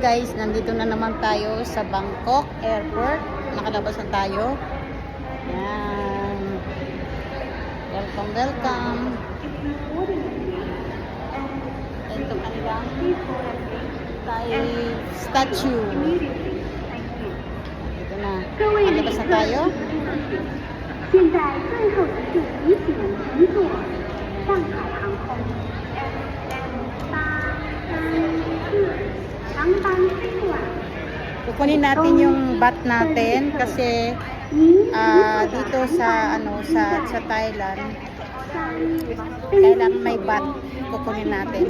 guys, nandito na naman tayo sa Bangkok Airport. Nakalabas na tayo. Yan. Welcome, welcome. Ito kanilang Thai statue. Ito na. Nakalabas na tayo. 现在最后一次提醒乘坐上海航空 FM834 长班飞过。 Kukunin natin yung bat natin kasi dito sa sa Thailand kailangan may bat. Kukunin natin.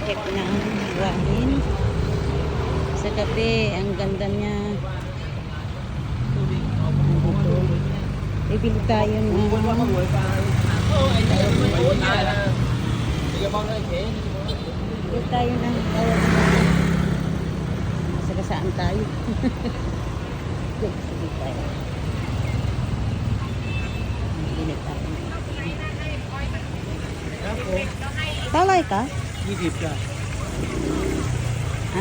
market ng buhahin. Sa gabi, ang ganda niya. Dito. Bibili tayo ng bibili tayo ng sagasaan tayo. Sige tayo. Bibili tayo. Talay ka? 20 ka.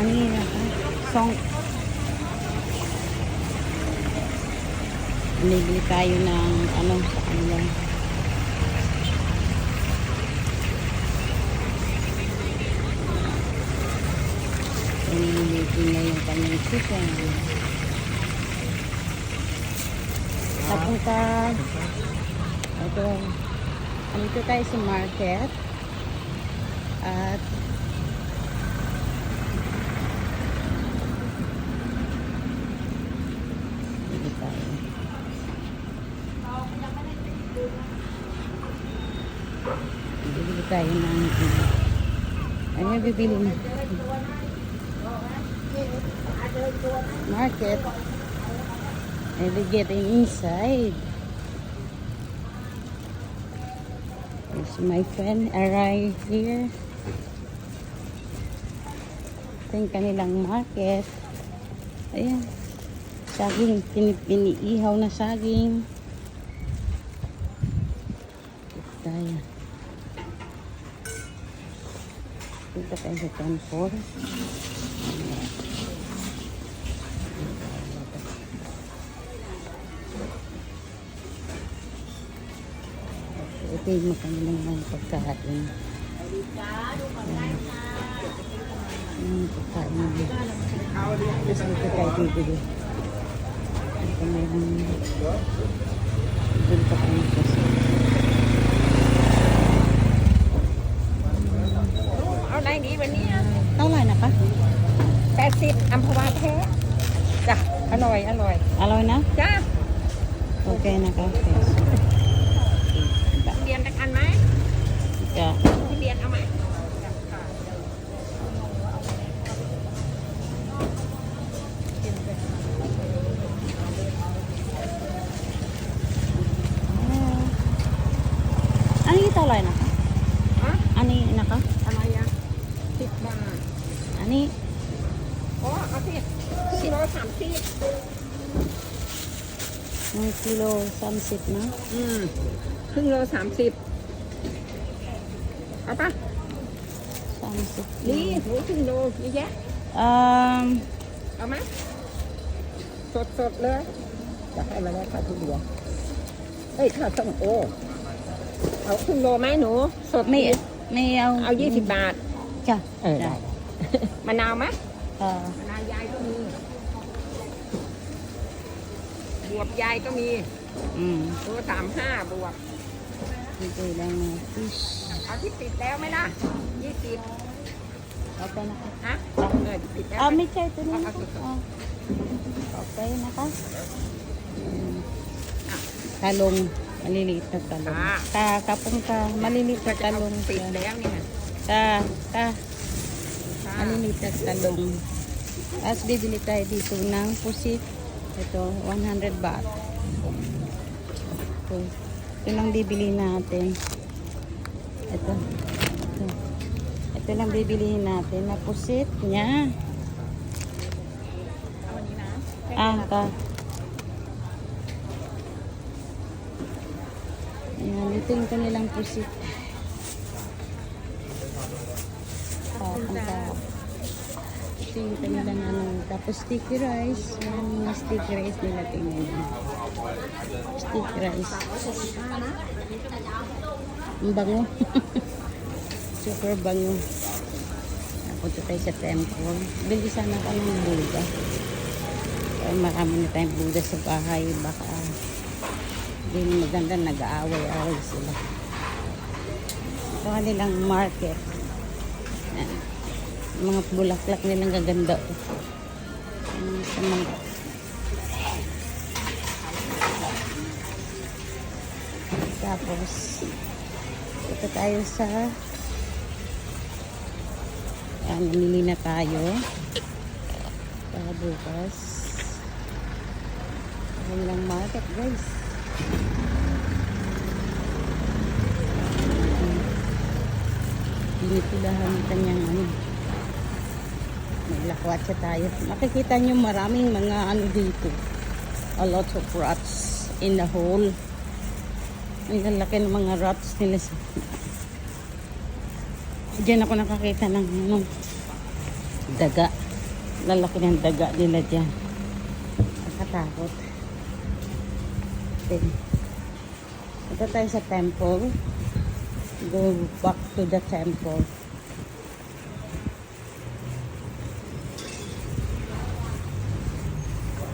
Ano yun ka? Song. Bibili tayo ng ano sa kanila. Pinilitin na yung kanyang chicken. Papunta. Ito. Andito tayo sa market. At dito tayo. Bibili tayo ng ano yung bibili na? Market. And we getting inside. There's my friend arrived here. Ito yung kanilang market. Ayan. Saging. Piniihaw na saging. Ito tayo. Dito tayo sa temple. Ito yung kanilang pagkain. Pagkain nila. Tapos dito tayo bibili. Ito meron. Dito pa kayo kasi.เอาไหนดีวันนี้ Tawala na ka? 80อัมพวาแท้จ้ะอร่อยอร่อย Aloy na? จ้า Okay na ka. Yes. เรียนตะกันไหม Yeah. ที่เรียนเอาไหม Ano yung tawala na ka? ฮะ Ano yung na ka? อะไรอ่ะ10 บาท Ano yung อ๋อเอาสิกิโล30 kilo samsit na? ครึ่งโล30เอาปะ Samsit. นี่หนูครึ่งโลเยอะแยะ เอาไหมสดๆเลยจะให้มาแล้วค่ะทุเรียนเอ้ยข้าวส้มโอเอาครึ่งโลไหมหนูสด May, ดี may, เอา20 บาท Siya. ได้มะนาวไหม Uh, มะนาวยายก็มีบวบยายก็มี ตัว35บวบ Dito lang na fish. เอาที่ติดแล้วไหมล่ะ20 Okay na ka? ฮะที่ติดแล้ว May chay ito na. Ah, Okay na ka? Talong. Maliliit na talong. Kapong ka. Maliliit ก็ na จะเอา talong. ติดแล้วเนี่ย Maliliit na talong. Tapos bibili tayo dito ng pusit. Ito, 100 baht. Ito lang bibili natin. Ito. Ito lang bibilihin natin na pusit niya. เอาอันนี้นะ Ka. Ayan, ito yung kanilang pusit. Ito yung kanilang ano. Tapos sticky rice. Ayan, mga sticky rice nila. Tingnan nyo. Sticky rice. Ang bango. Super bango. Punta tayo sa temple. Bili sana ka ng Buddha. Marami na tayong Buddha sa bahay. Baka hindi maganda, nag-aaway-aaway sila. Ito kanilang market. Yan. Mga bulaklak nilang gaganda. Sa mga tapos ito tayo sa Namili na tayo para bukas. Ayan lang market guys. Pinipilahan ng kanyang maglakwatsa tayo. Makikita nyo maraming mga dito. A lot of rats in the hole. Ang lalaki ng mga rats nila. Diyan ako nakakita ng daga. Lalaki ng daga nila dyan. Nakatakot. Okay. Ito tayo sa temple. Go back to the temple.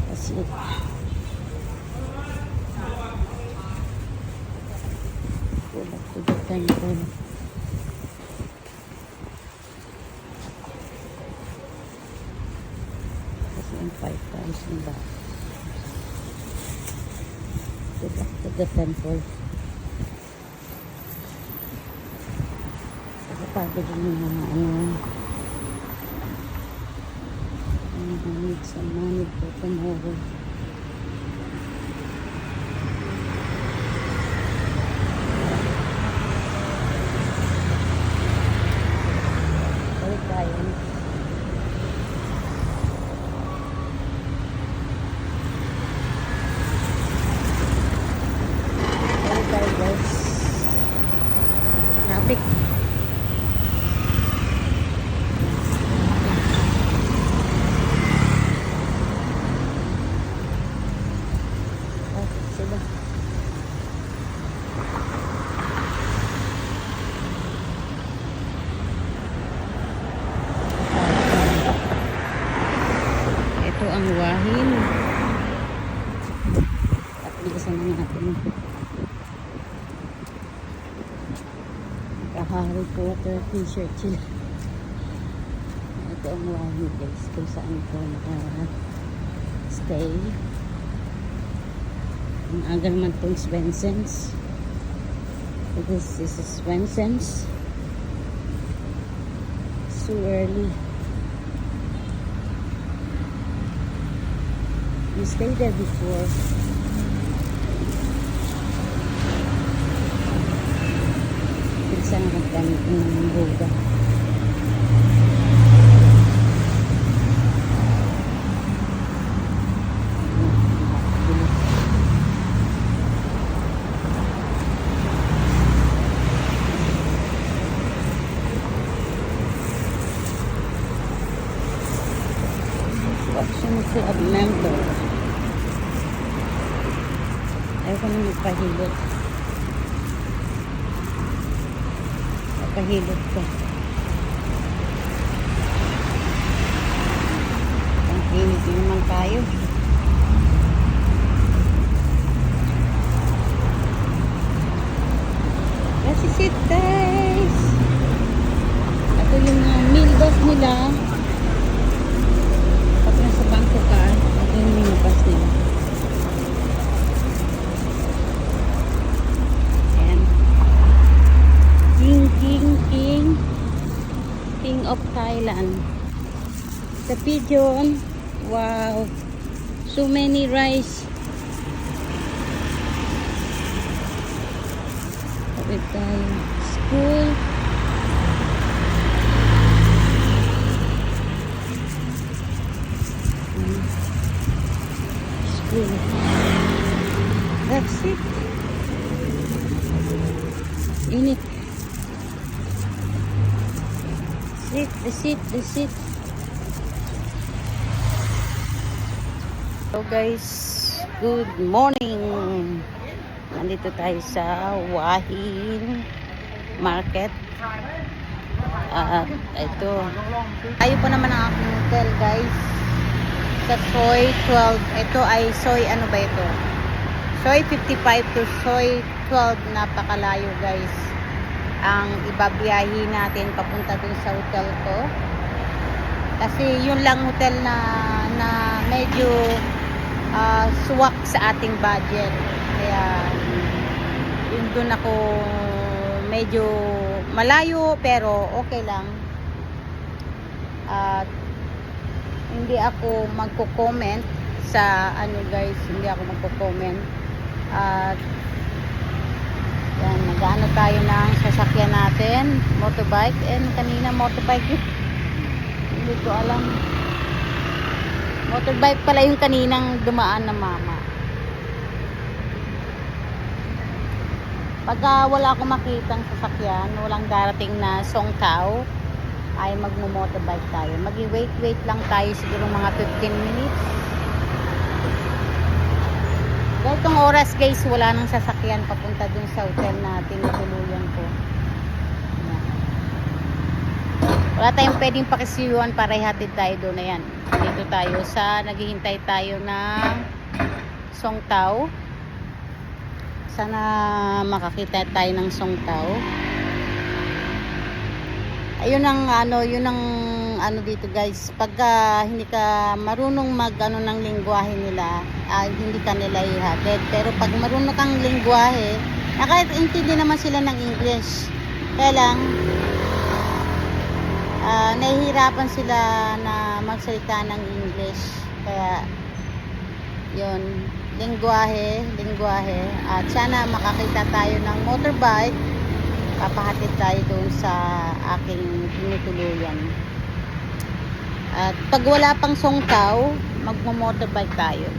That's it. Go back to the temple. Kasi ang 5,000 baht. Go back to the temple. Pagod yung mga I need some money for tomorrow. Balik tayo. Balik tayo guys. Traffic. Ito ang wahin. At bilisan na natin. Harry Potter t-shirt sila. Ito ang wahin guys. Kung saan ko naka-stay. Ang aga naman itong Swensen's. This is Swensen's. So early. We stayed there before. Saan naggamit ng boga. Option club member. Ayaw ko na magpahilot. Pahilot ko. Ang init naman tayo. That's it guys. Ito yung meal bus nila. Pag nasa bangko ka, ito yung meal bus nila. King of Thailand. The pigeon. Wow. So many rice. Kapit tayo. School. School. That's it. Init. The seat. So guys, good morning. Nandito tayo sa Wahin Market. At ito. Tayo pa naman ang aking hotel guys. Sa Soy 12. Ito ay Soy, ano ba ito? Soy 55 to Soy 12. Napakalayo guys. Ang ibabiyahin natin papunta dun sa hotel ko. Kasi yun lang hotel na medyo swak sa ating budget. Kaya yun dun ako medyo malayo pero okay lang. At hindi ako magko-comment sa ano guys, hindi ako magko-comment. At yan, nag-ano tayo ng sasakyan natin, motorbike. And kanina motorbike yun. Hindi ko alam. Motorbike pala yung kaninang dumaan na mama. Pagka wala akong makitang sasakyan, walang darating na songkaw, ay magmo-motorbike tayo. Wait lang tayo siguro mga 15 minutes. Ganitong oras guys, wala nang sasakyan papunta dun sa hotel natin, natuluyan ko. Ayan. Wala tayong pwedeng pakisiyuan para ihatid tayo doon. Ayan. Dito tayo sa, naghihintay tayo ng songtao. Sana makakita tayo ng songtao. Ayun ang ano dito guys, pagka hindi ka marunong mag ano ng lengguwahe nila, hindi ka nila ihatid. Pero pag marunong kang lengguwahe, nakakaintindi naman sila ng English. Kaya lang nahihirapan sila na magsalita ng English. Kaya yun, lengguwahe. At sana makakita tayo ng motorbike, papahatid tayo doon sa aking tinutuluyan. At pag wala pang songkaw, magmo-motorbike tayo.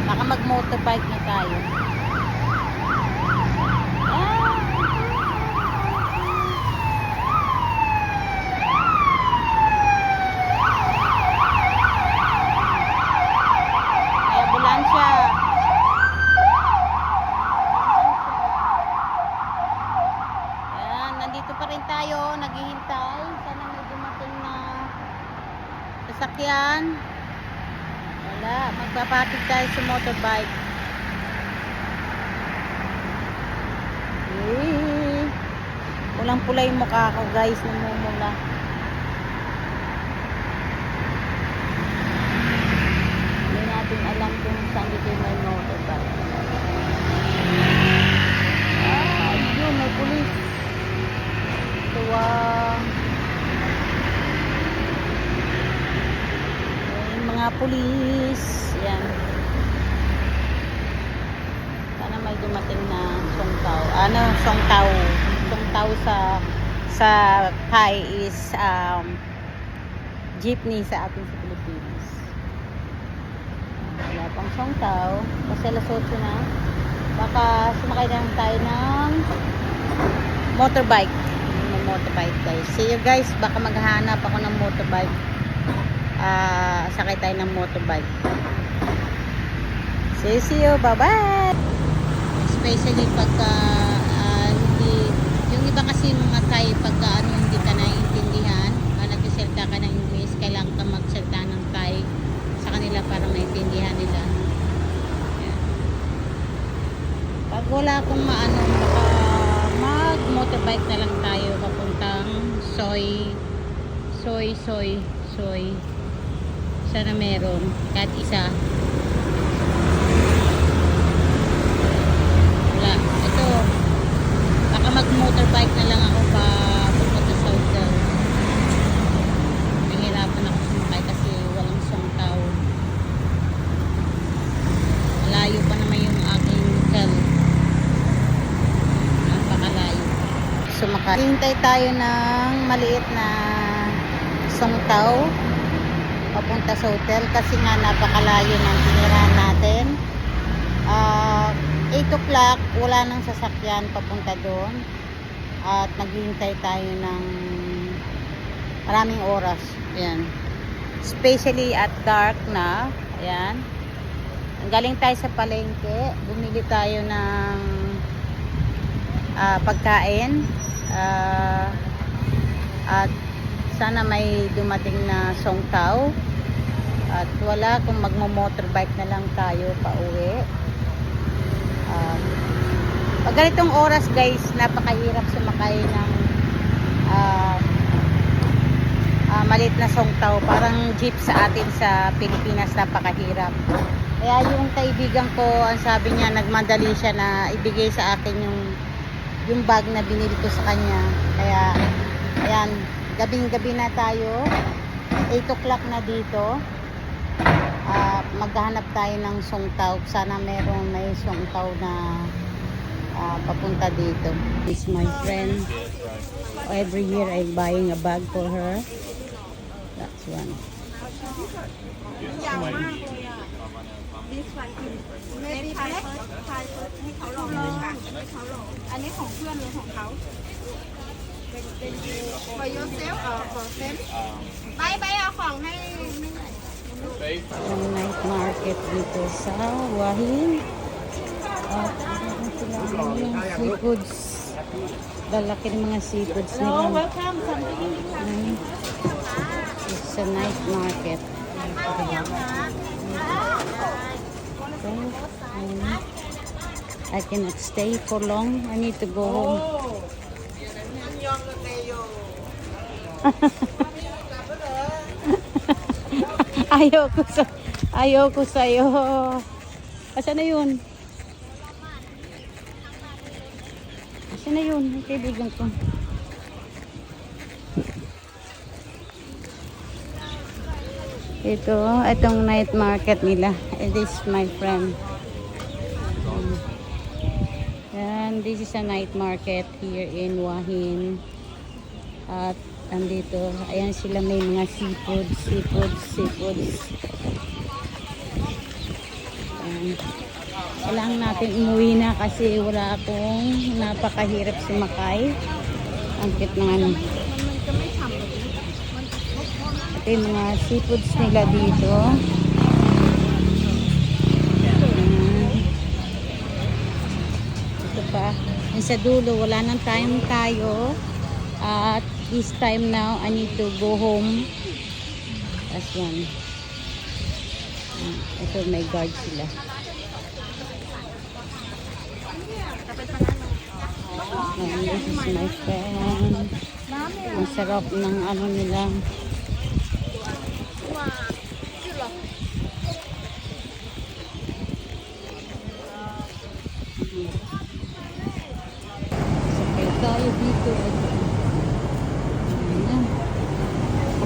Baka mag-motorbike na tayo. Nandito pa rin tayo, naghihintay. Sana may dumating na sasakyan. Wala, magpapatid tayo sa motorbike. Pulang-pula yung mukha ko guys, namumula. Hindi natin alam kung saan dito may motorbike. Yun, may pulis. Yung mga pulis yan, sana may dumating na songtao sa Thai is jeepney sa atin sa Pilipinas. Wala pang songtao kasi alas 8 na, baka sumakay lang tayo ng motorbike guys. See you guys, baka maghahanap ako ng motorbike. Sakay tayo ng motorbike. See you, bye bye. Especially pagka hindi, yung iba kasi mga Thai, pagka hindi ka naiintindihan, nagsisalita ka ng English, kailangan ka magsalita ng Thai sa kanila para maintindihan nila. Yan. Pag wala akong mag-motorbike na lang tayo papuntang soy. Sana meron kahit isa. Wala. Ito, baka mag-motorbike na lang ako papunta sa hotel. Nahihirapan ako sumakay kasi walang songtao. Malayo pa naman yung aking hotel. Sumakay. Hintay tayo ng maliit na songtao papunta sa hotel kasi nga napakalayo ng tinirahan natin. 8 o'clock, wala nang sasakyan papunta doon. At naghihintay tayo ng maraming oras. Ayan. Especially at dark na. Ayan. Galing tayo sa palengke. Bumili tayo ng pagkain. At sana may dumating na songtao. At wala, kung magmo-motorbike na lang tayo pa uwi. Pag ganitong oras guys, napakahirap sumakay ng malit na songtaw. Parang jeep sa atin sa Pilipinas, napakahirap. Kaya yung kaibigan ko, ang sabi niya, nagmadali siya na ibigay sa akin yung bag na binili ko sa kanya. Kaya, ayan, gabing-gabi na tayo. 8 o'clock na dito. Maghahanap tayo ng songtaw. Sana may songtaw na papunta dito. This is my friend. Every year I'm buying a bag for her. That's one. Maybe black ให้เขาลองเลยค่ะให้เขาลองอันนี้ของเพื่อนหรือของเขาเป็น for yourself or for them ไปเอาของให้ Yung night market dito sa Wahin. At yung seafoods. Lalaki ng mga seafoods nila. It's a night market. I cannot stay for long. I need to go home. Ayoko sa'yo. Asan na yun? Asan na yun? Ang kaibigan ko. Itong night market nila. This is my friend. And this is a night market here in Wahin. At andito, ayan sila, may mga seafoods. Kailangan natin umuwi na kasi wala akong napakahirap sumakay. Ang cute ng ano. Ito yung mga seafoods nila dito. Ito pa. Yung sa dulo, wala nang time tayo. At this time now, I need to go home. That's one. Ito, may guard sila. And this is my friend. Ang sarap ng ano nila. Sakay tayo dito. Ayan.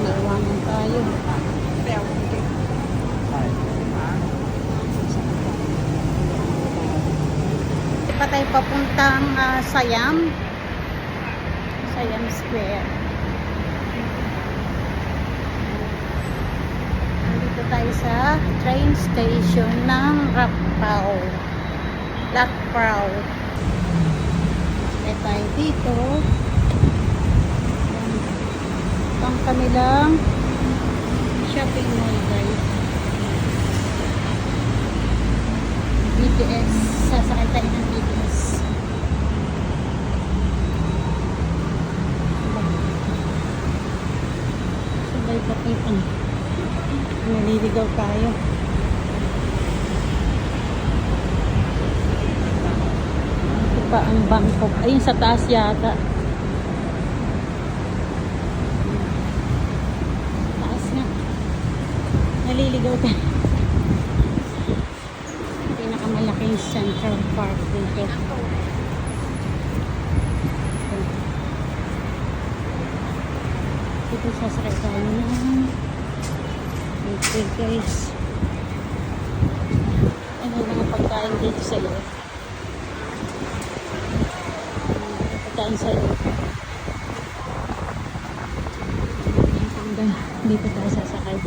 Naiwanan tayo. Hindi pa tayo papuntang Siam Square. Nandito tayo sa train station ng Lac Prau. Kaya tayo dito. Ang kanilang shopping mall, guys. BTS. Sasakay tayo ng BTS. Sabay patipan. Naliligaw tayo. Ito pa ang Bangkok. Ayun sa taas yata. Naliligaw tayo. Pinakamalaking Central Park dito. Dito sasakay tayo ng okay, guys. Ano mga pagkain dito sa loob? Pagkain sa loob. Dito tayo sasakay.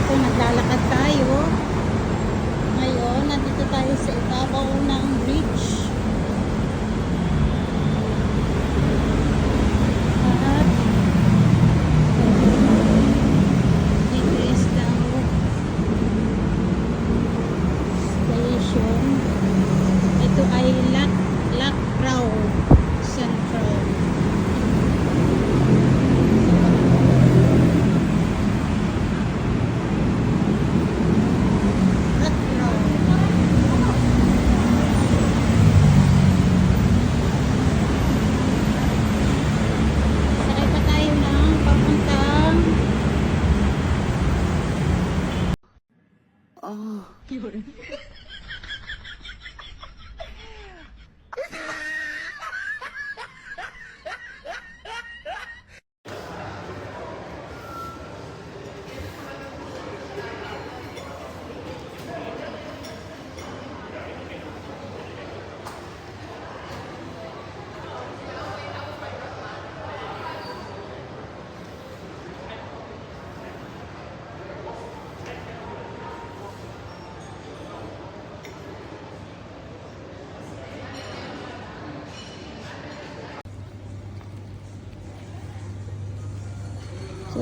Naglalakad tayo. Ngayon, nandito tayo sa ibabaw ng bridge. At dito is the station. Ito ay Lac Prau Central.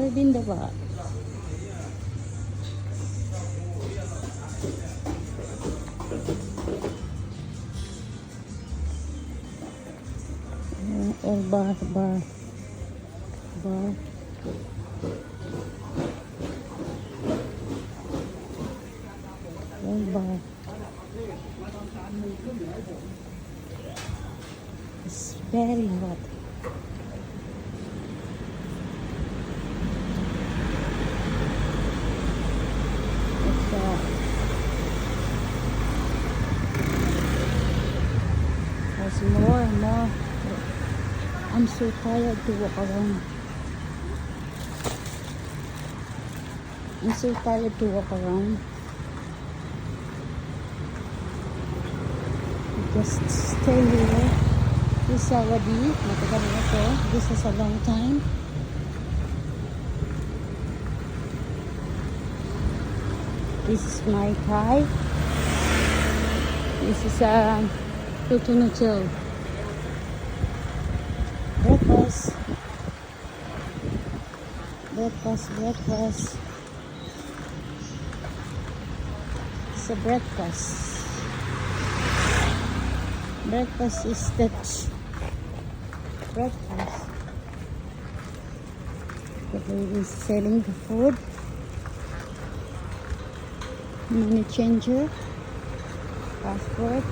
binda ba? Or bar. Or bar. It's very hot. There's more and more. I'm so tired to walk around. I'm so tired to walk around. Just stay here. This is already, matagal na to. This is a long time. This is my Thai. This is a Tutunutil. Breakfast. It's a breakfast. Breakfast is that breakfast. The lady is selling the food. Money changer. Passport.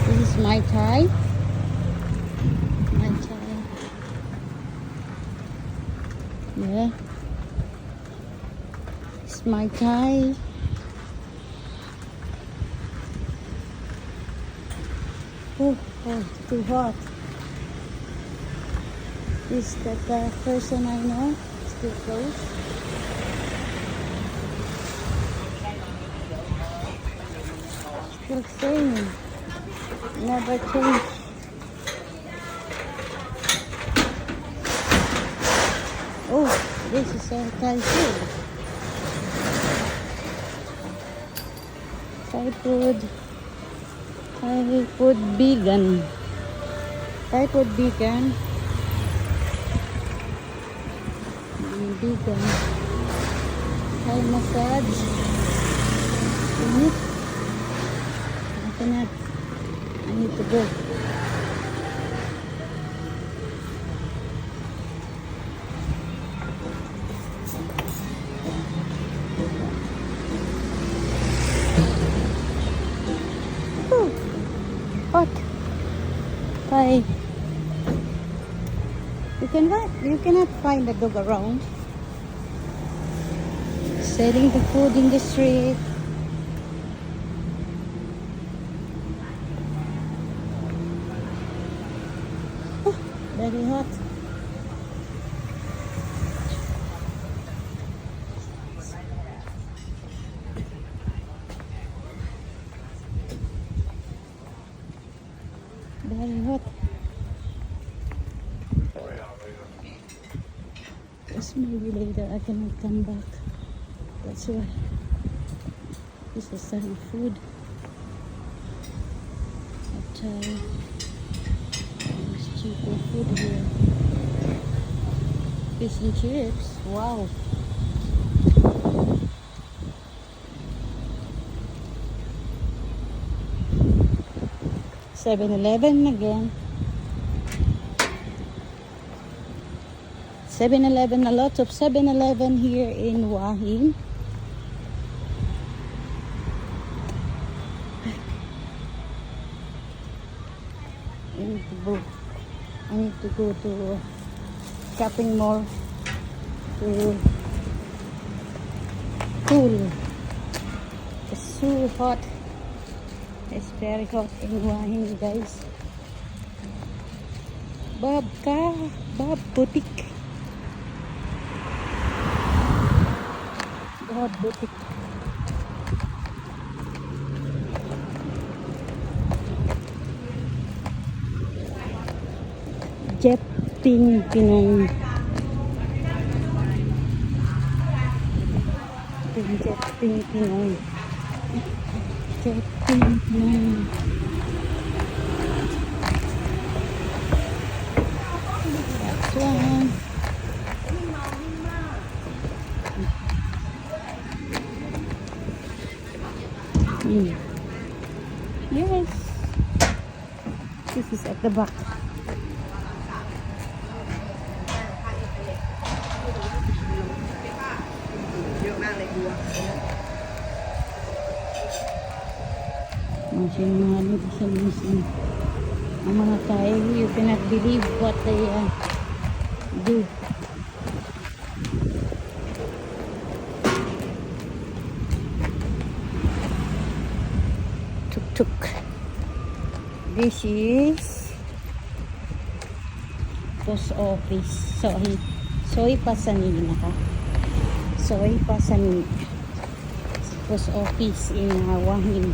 This is my Thai. Yeah. It's my Thai. Oh, too hot. Is that the person I know? Still close. Still same. Never change. Oh, this is a Thai food. Thai food vegan. Thai food vegan. Vegan. Thai massage. I need to go. Hot. Bye. You cannot find a dog around. Selling the food in the street. Oh, very hot. Very hot. Because maybe later I cannot come back. That's why. This is some food. Thai. There's cheaper food here. Fish and chips. Wow. $7-Eleven again. 7-Eleven, a lot of 7-Eleven here in Hua Hin. I need to go to shopping mall to cool. It's so hot. It's very hot in Hua Hin, guys. Bob Boutique. Bob Boutique. Jepping Pinong. Jepping Pinong. Jepping Pinong. one. Yes. This is at the back. Mga dito sa museum. Ang mga tao, you cannot believe what they do. Tuk-tuk. This is post office. Soy Pasanina ka. Soy Pasanina. Post office in Wahin.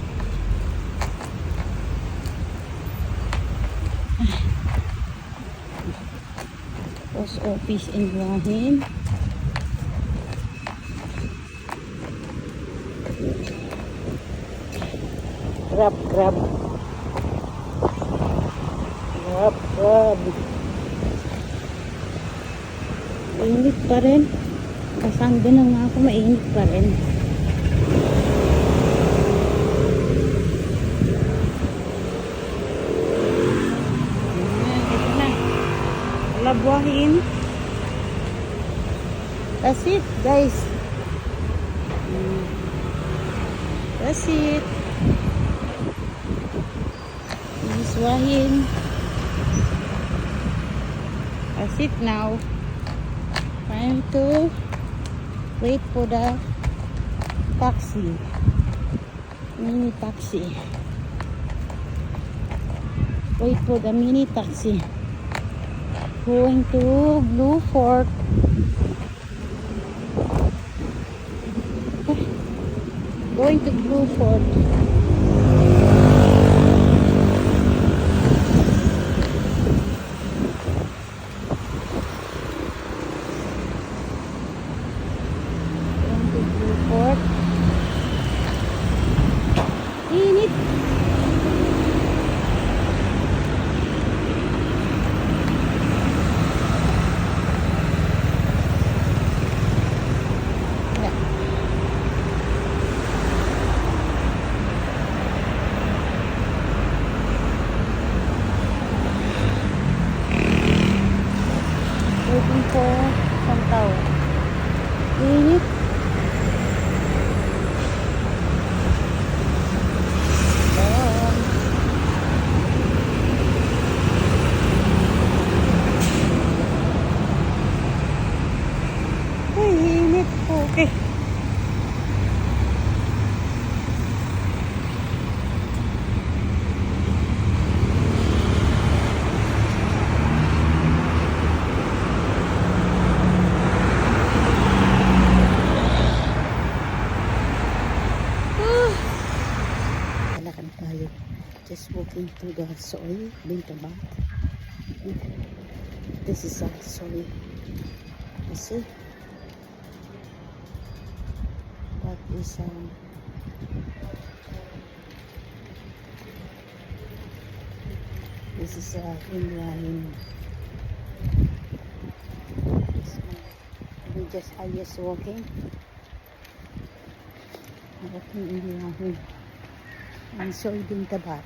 Post office in Wahin. Grab. Mainit pa rin. Kasangga na nga ako, mainit pa rin. Ito na. Labuahin. That's it, guys. That's it. This is Wahin. That's it now. Time to wait for the taxi. Mini taxi. Wait for the mini taxi. Going to Blue Fort. Going to Blue Fort. Going to Blue Fort. Init. Waiting for some tao. Init. Ay, init. Okay. Lakad tayo. Just walking to the soy, Bintabat. This is a soy. You see? That is this is Indian. We just are just walking Indian. And soy Bintabat.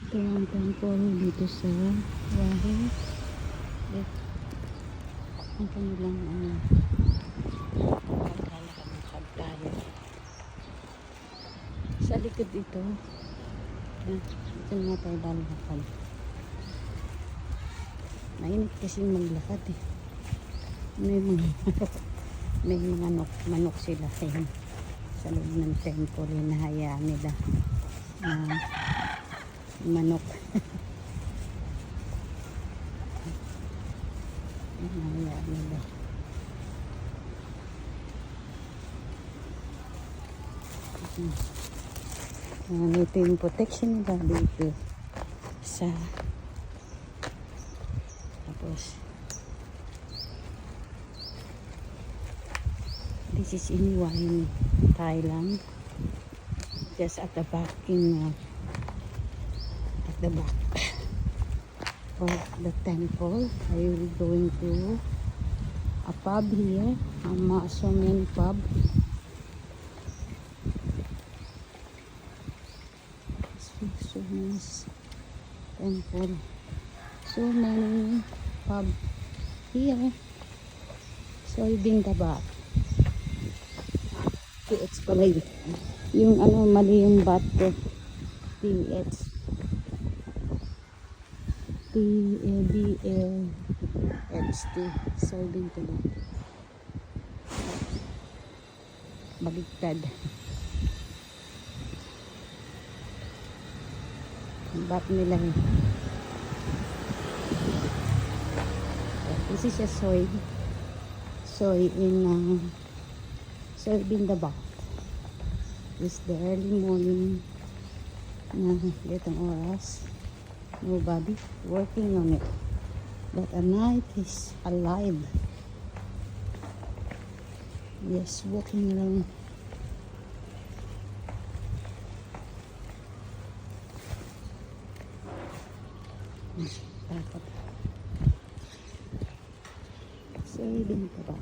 Ito ang temple dito sa Wahin. Ang kanilang lakad tayo. Sa likod ito, ito nga tayo lalakad. Mainit kasi maglakad eh. May mga manok sila sa loob ng temple, hinahayaan nila manok. Hinahayaan nila. Ito yung protection nila dito sa tapos this is in Wahin, Thailand, just at the back in the back of the temple. I will be going to a pub here, a Masomen pub. So nice temple. So many pub here. So I've been the back. PH pala yun. Yung ano, mali yung bat ko. PH. PABLHT. So I've been to that. Baligtad. Ang bat nila eh. This is a soy in soybean the back. This the early morning na litong oras. Nobody working on it, but at night is alive. Yes, walking around. Dapat soybean the back.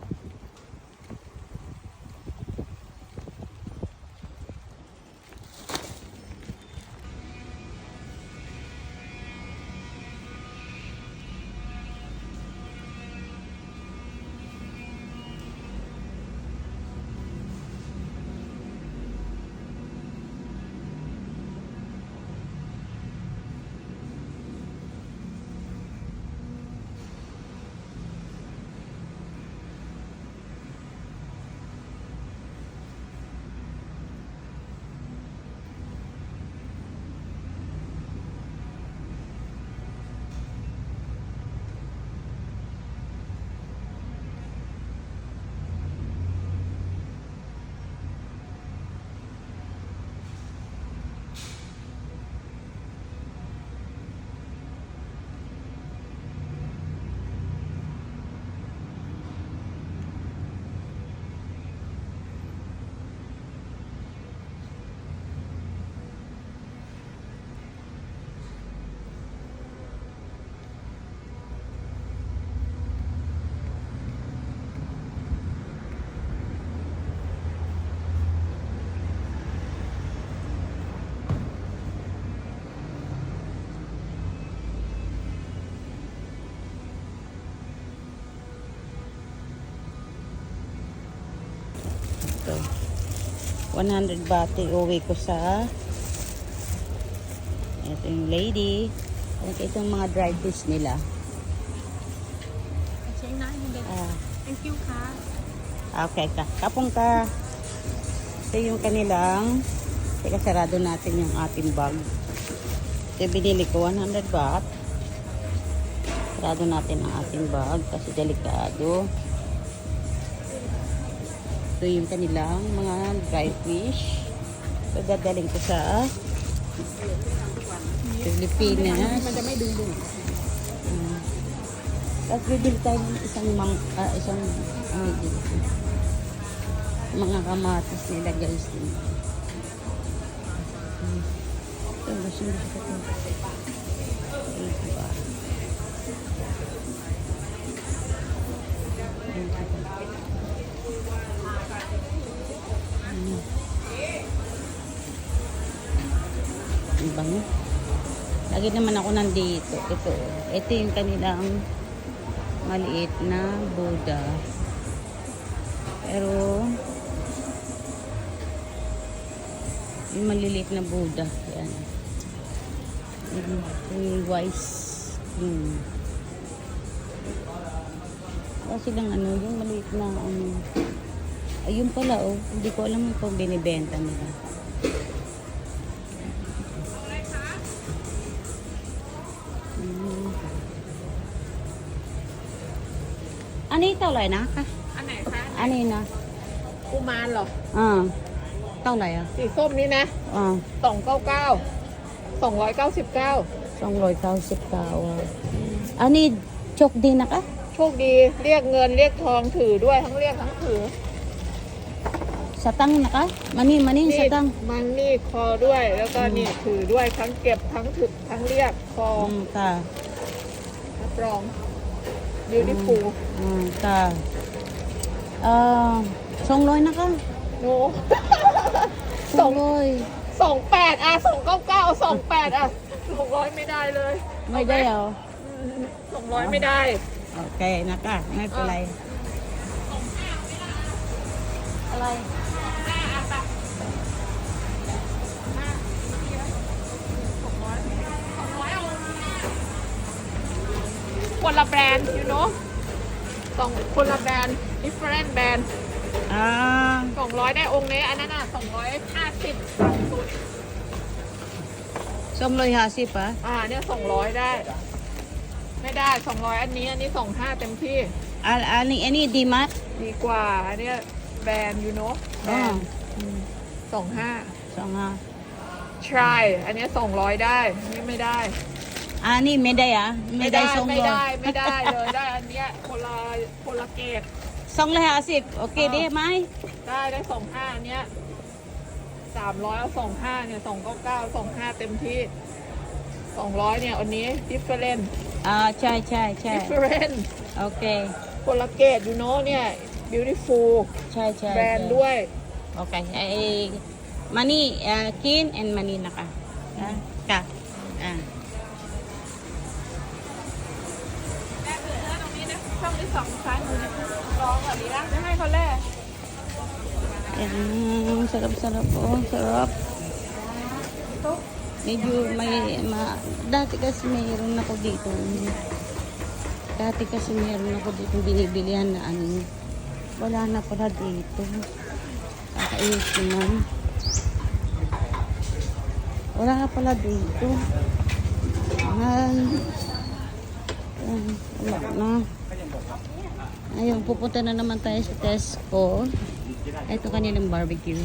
Ito. 100 bati uwi ko sa ito yung lady. Ito yung mga dried fish nila. Thank you ka. Okay ka. Kapong ka. Ito yung kanilang. Teka, sarado natin yung ating bag. Ito binili ko 100 baht. Sarado natin ang ating bag kasi delikado. Ito yung kanilang mga dry fish. So, dadaling ko sa Pilipinas. Tapos bibili tayo ng isang mga kamatis nila guys. Ito, gusto ko ito. Ang bango. Lagi naman ako nandito. Ito yung kanilang maliit na Buddha. Pero yung maliliit na Buddha. Yan. Yung wise. Kasi lang yung maliit na ayun pala hindi ko alam kung binibenta nila. Ano ito lại na ka? อันไหนคะ Ano yun na? กุมารเหรอ Tao lại à? สีส้มนี้นะ299 299 Ano chok din na ka? โชคดีเรียกเงินเรียกทองถือด้วยทั้งเรียกทั้งถือ สตังค์นะคะมานี่สตังค์ มันนี่คอด้วย แล้วก็นี่ถือด้วยทั้งเก็บทั้งถึกทั้งเรียกคอ ค่ะ รับรอง beautiful ค่ะ200นะคะ โน 200 28299 28200ไม่ได้เลย ไม่ได้เหรอ 200ไม่ได้ โอเคนะคะไม่เป็นไรอะไร คนละแบรนด์ you know คนละแบรนด์ different แบรนด์ 200ได้องค์นี้ อันนั้น250สุด 250อ่ะ เนี่ย200ได้ ไม่ได้200อันนี้25เต็มที่ อันนี้ดีมัด ดีกว่า อันเนี้ยแบรนด์ you know แบรนด์25 try อันเนี้ย200ได้นี่ไม่ได้ อันนี้ไม่ได้อ่ะไม่ได้200 ไม่ได้เลยได้อันเนี้ยคนละเกรด 250โอเคได้ไหม ได้25อันเนี้ย300เอา25เนี่ย299 25เต็มที่200เนี่ยอันนี้ different ใช่ different โอเค คนละเกรด you know เนี่ย beautiful ใช่ แบรนด์ด้วย โอเคมานี่กิน and มานี่นะคะค่ะตรงนี้นะช่องที่2ซ้ายมือร้องแบบนี้นะไม่ให้เขาแลก sarap oh sarap medyo dati kasi mayroon ako dito binibilihan na ano wala na pala dito kakainis naman wala na pala dito wala na ayun pupunta na naman tayo sa Tesco. Ito kanilang barbecue.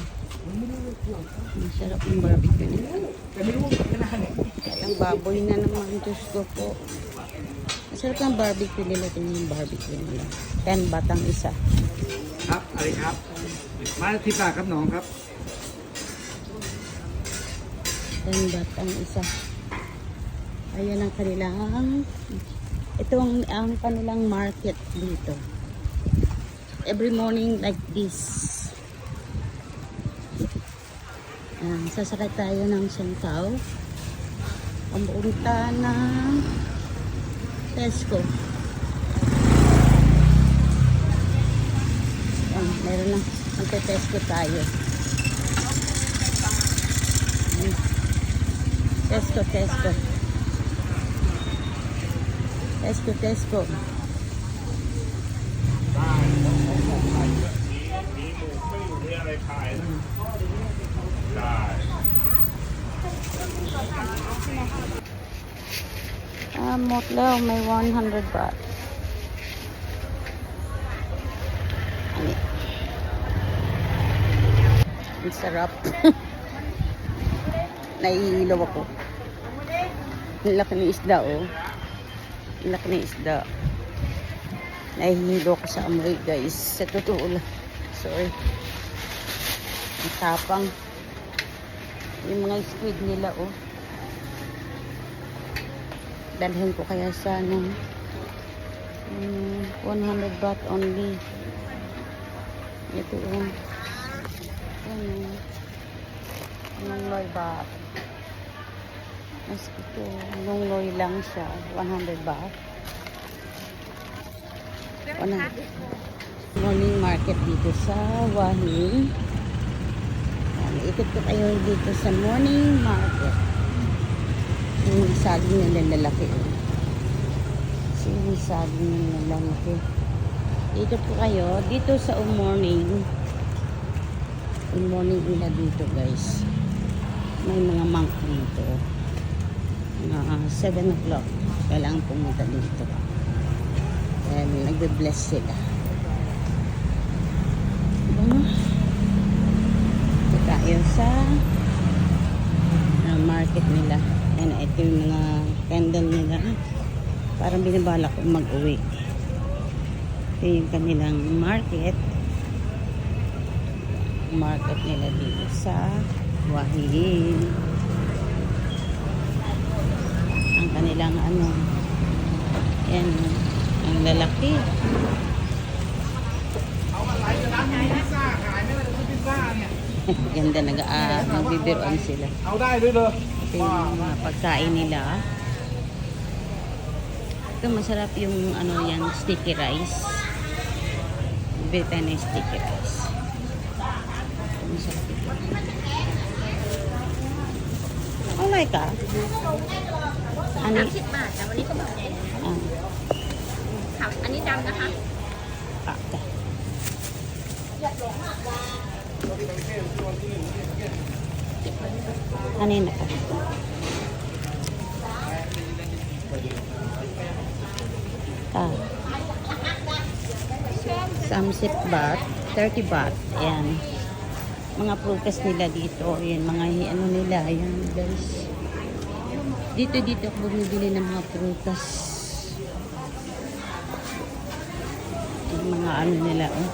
Masarap yung barbecue nila. Ang baboy na naman. Diyos ko po. Masarap ang barbecue nila. Ito yung barbecue nila. 10 batang isa. ครับอะไรครับ มาที่ปากครับน้องครับ 10 batang isa. Ayan ang kanilang ito ang kanilang market dito. Every morning like this. Sasakay tayo ng Santao. Pamunta ng Tesco. Meron na. Magte-Tesco tayo. Tesco. Motlaw may 100 baht. Ang sarap. Naihilaw ako. Ang laki ng isda oh. Ang laki ng isda. Nahihilo ko sa amoy guys. Sa totoo lang. Sorry. Ang tapang. Yung mga squid nila oh. Dalhin ko kaya sa 100 baht only. Ito oh. 100 baht. Mas ito. Nungloy lang siya. 100 baht. Morning market dito sa Wahin. Ikot ko kayo dito sa morning market. Yung saging na lalaki. Yung saging na lalaki. Ikot ko kayo dito sa morning. Yung morning nila dito guys. May mga monk dito. 7 o'clock. Kailangan pumunta dito. And nagbe-bless sila. Ito tayo sa market nila. And ito yung mga candle nila. Parang binabala ko mag-uwi. Ito yung kanilang market. market nila dito sa Wahin. Ang kanilang ano, yan, ang lalaki. Ganda, nagbibiroan sila. เอาได้ด้วยเลย Ito yung mga pagkain nila. Ito masarap yung ano yan, sticky rice. Bili tayo ng sticky rice. Ito masarap ito. Okay ka? Ano? 30 บาทแต่วันนี้ก็แบบใหญ่นะ Ah, ค่ะ อันนี้ดำนะคะ okay. Ano yun ako? Ah. 30 baht, 30 baht. Ayan. Mga prutas nila dito. Ayan, mga ano nila. Ayan, guys. Dito ako bumibili ng mga prutas. Yung mga ano nila, oh.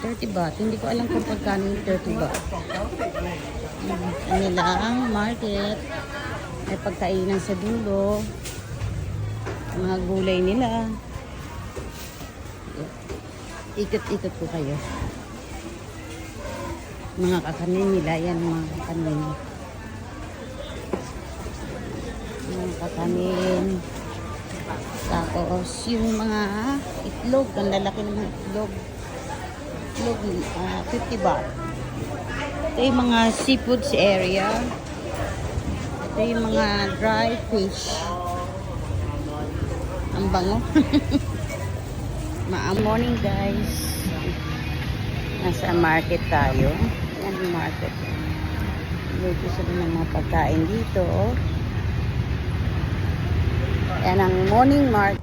$30. Hindi ko alam kung pagkano yung 30 baht. Ang nilang market. May pagkainan sa dulo. Mga gulay nila. Ikot-ikot ko kayo. Mga kakanin nila. Yan mga kakanin. Mga kakanin. Tapos yung mga itlog. Ang lalaki ng mga itlog. Itlog, 50 baht. Ito yung mga seafoods area. Ito yung mga dry fish. Ang bango. Morning guys. Nasa market tayo. Yan ang market. Dito sila ng mga pagkain dito. Yan ang morning market.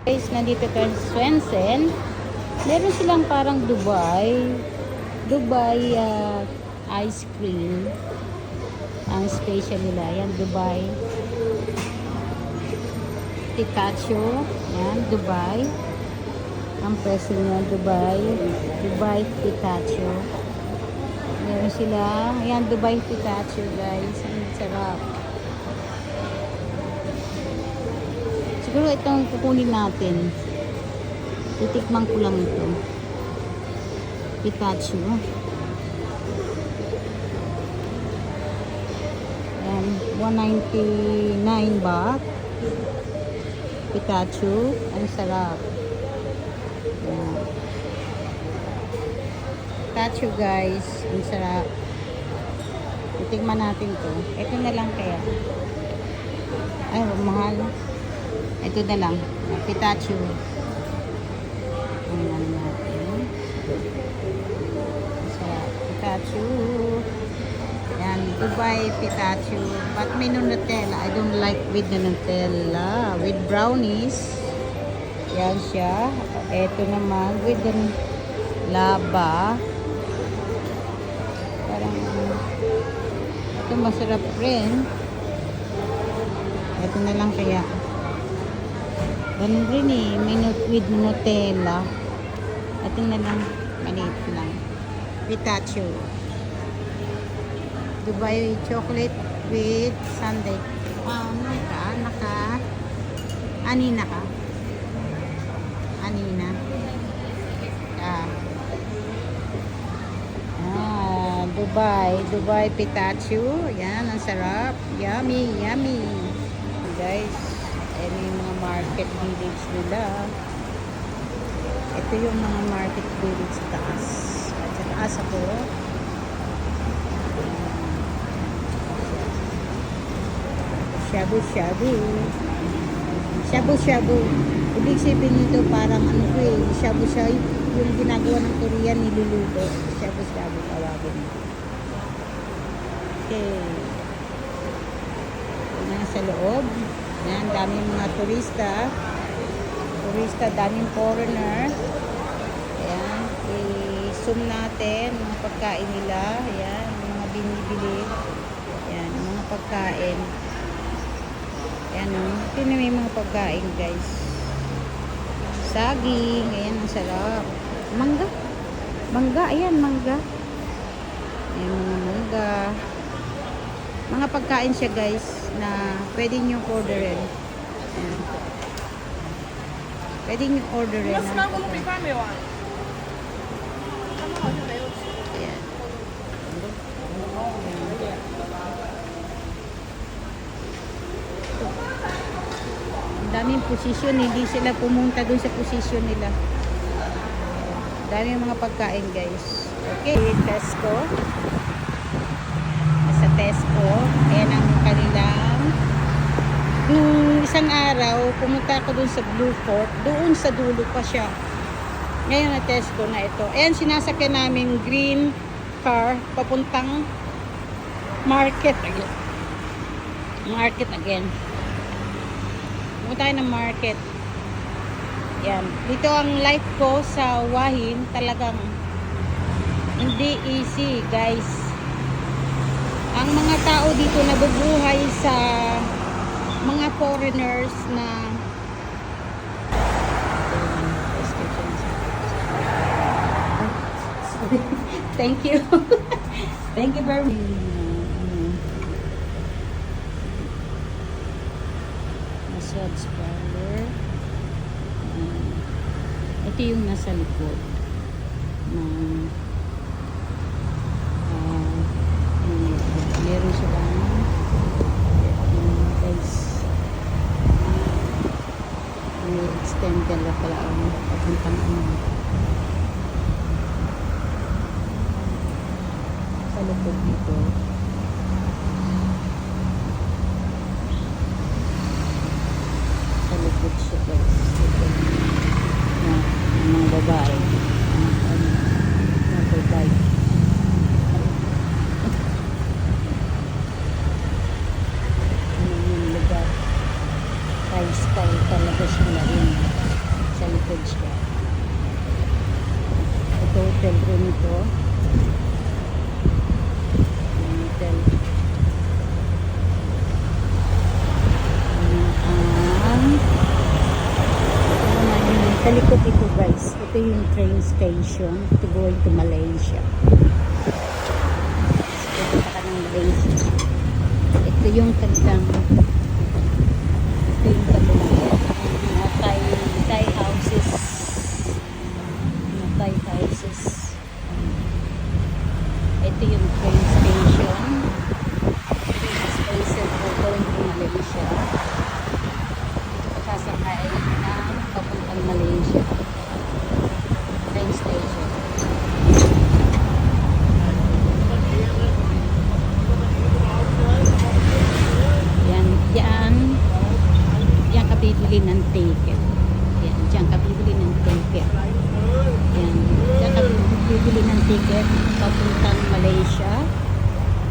Guys, nandito tayo sa Swensen. Meron silang parang Dubai ice cream. Ang special nila, yan, Dubai Pikachu. Yan, Dubai. Ang presyo niya, Dubai Pikachu. Meron sila, yan, Dubai Pikachu, guys. Ang sarap. Siguro itong kukunin natin. Titikman ko lang ito. Pikachu. Ayan, 199 baht. Pikachu. Ang sarap. Ayan. Pikachu guys. Ang sarap. Titikman natin to. Ito na lang kaya. Ay, mahal. Ito na lang. Pikachu. Ayan natin. Sarap. Pikachu. Yan. Dubai Pikachu. But may no Nutella. I don't like with the Nutella. With brownies. Yan siya. Ito naman. With the lava. Parang ito masarap rin. Ito na lang kaya. Ganun rin eh. With Nutella. Ito na lang. Maliit lang. Pikachu. Dubai chocolate with sundae. Ano ka? Anina ka? Anina. Dubai Pikachu. Yan. Ang sarap. Yummy. Guys. Ayan yung mga market village nila. Ito yung mga market village sa taas. At sa taas ako. Shabu-shabu. Shabu-shabu. Ibig sabihin nito parang ano ko eh, shabu-shabu yung ginagawa ng Korean niluluto. Shabu-shabu tawagin. Okay. Nasa loob. Yan, daming mga turista. Daming foreigner. Ayan, i-zoom natin mga pagkain nila. Ayan, mga binibili. Ayan, mga pagkain. Ayan, may mga pagkain guys. Saging, ayan, ang sarap. Mangga. Mangga, ayan, mangga. Ayan, mga mangga. Mga pagkain siya guys na pwede nyo orderin. Ayan. Pwede nyo orderin. Ayan. Ang daming posisyon, hindi sila pumunta dun sa posisyon nila. Daming mga pagkain guys. Okay, Tesco. Sa Tesco, ayan ang kanilang. Nung isang araw, pumunta ako dun sa Blue Fort. Doon sa dulo pa siya. Ngayon na Tesco na ito. Ayan, sinasakyan namin green car papuntang market again. Market again. Pumunta tayo ng market. Yan. Dito ang life ko sa Wahin. Talagang hindi easy, guys. Ang mga tao dito nabubuhay sa mga foreigners na thank you. Thank you very much. Massage parlor. Ito yung nasa likod ng meron silang guys may extend dala pala ang papuntang sa likod dito. Sa likod siya guys. Likod na mga babae. Motorbike. Yung lugar. Style talaga siya na rin. Sa likod siya. Ito hotel room ito. Hotel. Sa likod ito guys. Ito yung train station. Ito going to Malaysia. Ito ng Malaysia. Ito yung kanilang mga Thai houses. Mga Thai houses. Ito yung train station. Station for going to Malaysia. Sasakay na papuntang Malaysia. Train station. Diyan ka bibili ng ticket. Yan, diyan ka bibili ng ticket. Yan, diyan ka bibili ng ticket papuntang Malaysia.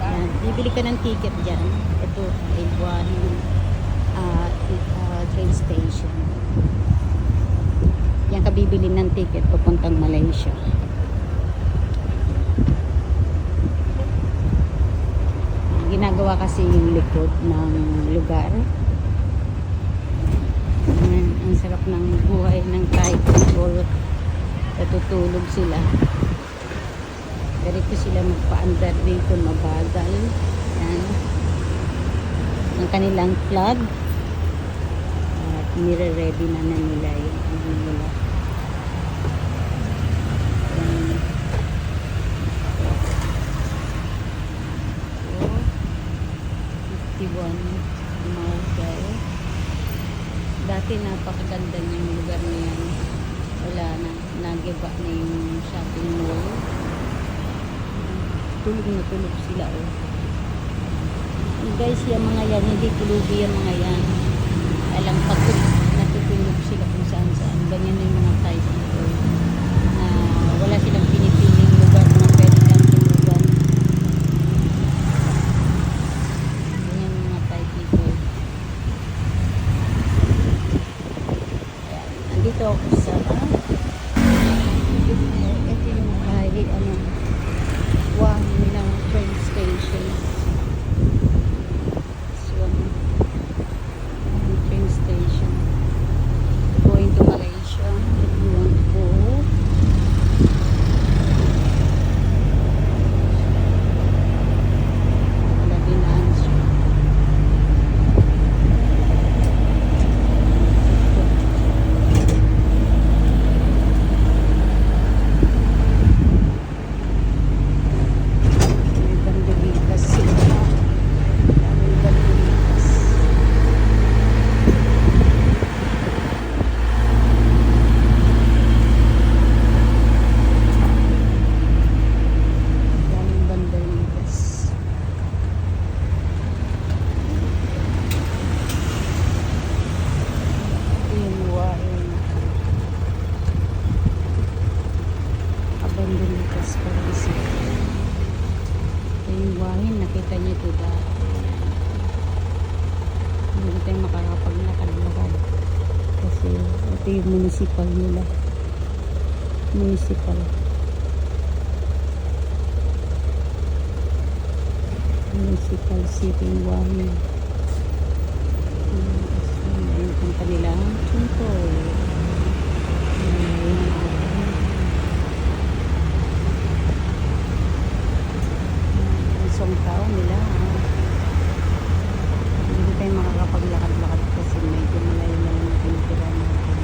Yan, bibili ka ng ticket diyan. Ito ay Wahin train station. Diyan ka bibili ng ticket papuntang Malaysia. Ginagawa kasi yung likod ng lugar. Ang sarap ng buhay ng Thai people. Natutulog sila. Ganito sila magpa-andar dito, mabagal. Yan. Ang kanilang flag. At nire-ready na nila yung ano nila. Yan. 51 Margay. Dati napakaganda yung lugar na yan. Wala na. Nagiba na yung shopping mall. Tulog na tulog sila. Oh. Guys, yung mga yan, hindi tulubi yung mga yan. Alam, ganyan yung mga Thai people na wala silang pinipiling lugar na pwede kang tulugan. Ganyan yung mga Thai people. Ayan, nandito ako sa ito yung Wahin ng train station. This one, Wahin train station. Going to Malaysia if you want to go. Wala din na answer. May bandilitas sila. Daming bandilitas. Daming bandilitas. Ito yung Wahin. Bandilitas pa rin sila. Ito yung Wahin. Nakita niyo ito dati. Hindi tayo makakapaglakad-lakad. Kasi ito yung municipal nila. Municipal. Municipal City Wahin. Ayan ang kanilang control. Isang tao nila. Hindi tayo makakapaglakad-lakad kasi medyo malayo na yung tinitira natin.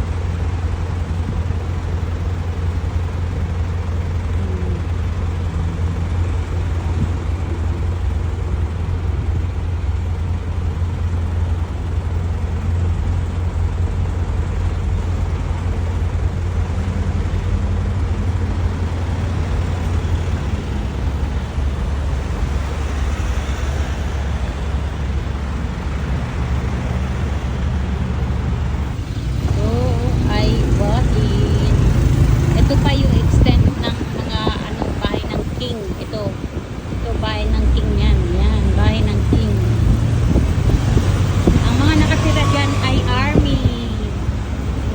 Ito ay Wahin. Ito pa yung extent ng mga bahay ng king. Ito bahay ng king yan. Yan, bahay ng king. Ang mga nakatira dyan ay army.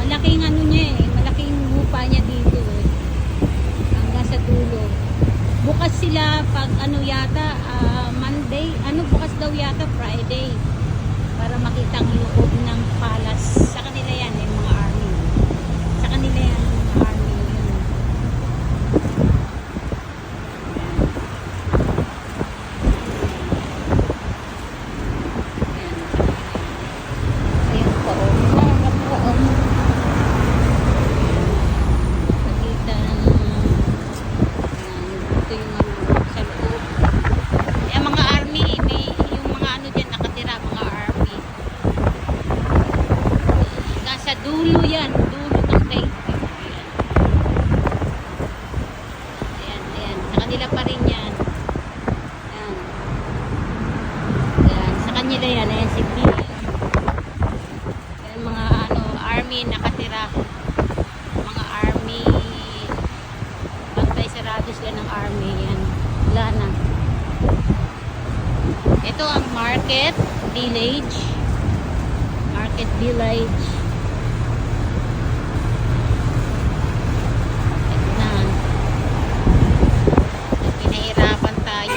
Malaking niya malaking lupa niya dito hanggang sa dulo. Bukas sila pag yata Monday, bukas daw yata Friday para makita ang loob ng palace. Sa kanila yan yung mga army. Sa kanila yan yung mga army. Yun. Ayun pa nakita ito yung sa loob. Yung mga army, may yung mga dyan nakatira, mga army. Nasa dulo yan, dulo ng daigdig. Ayan. Sa kanila pa rin yan. Ayan, sa kanila yan, ayan si P. Ayan, mga army nakatira. Mga army, bantay sarado sila ng army. Yan, wala na. Ito ang market village. Market village. Ito na. Pinahirapan tayo.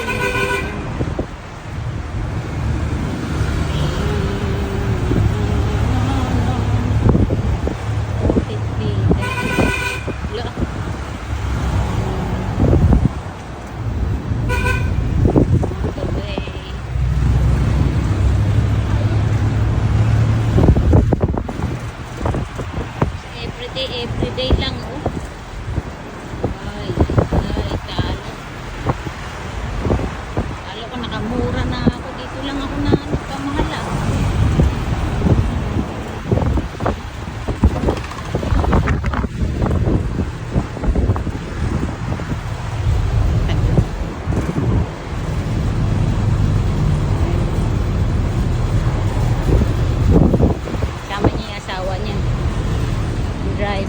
Everyday lang ay talo ko nakamura na ako dito lang ako na pamahala sama niya yung asawa niya driver.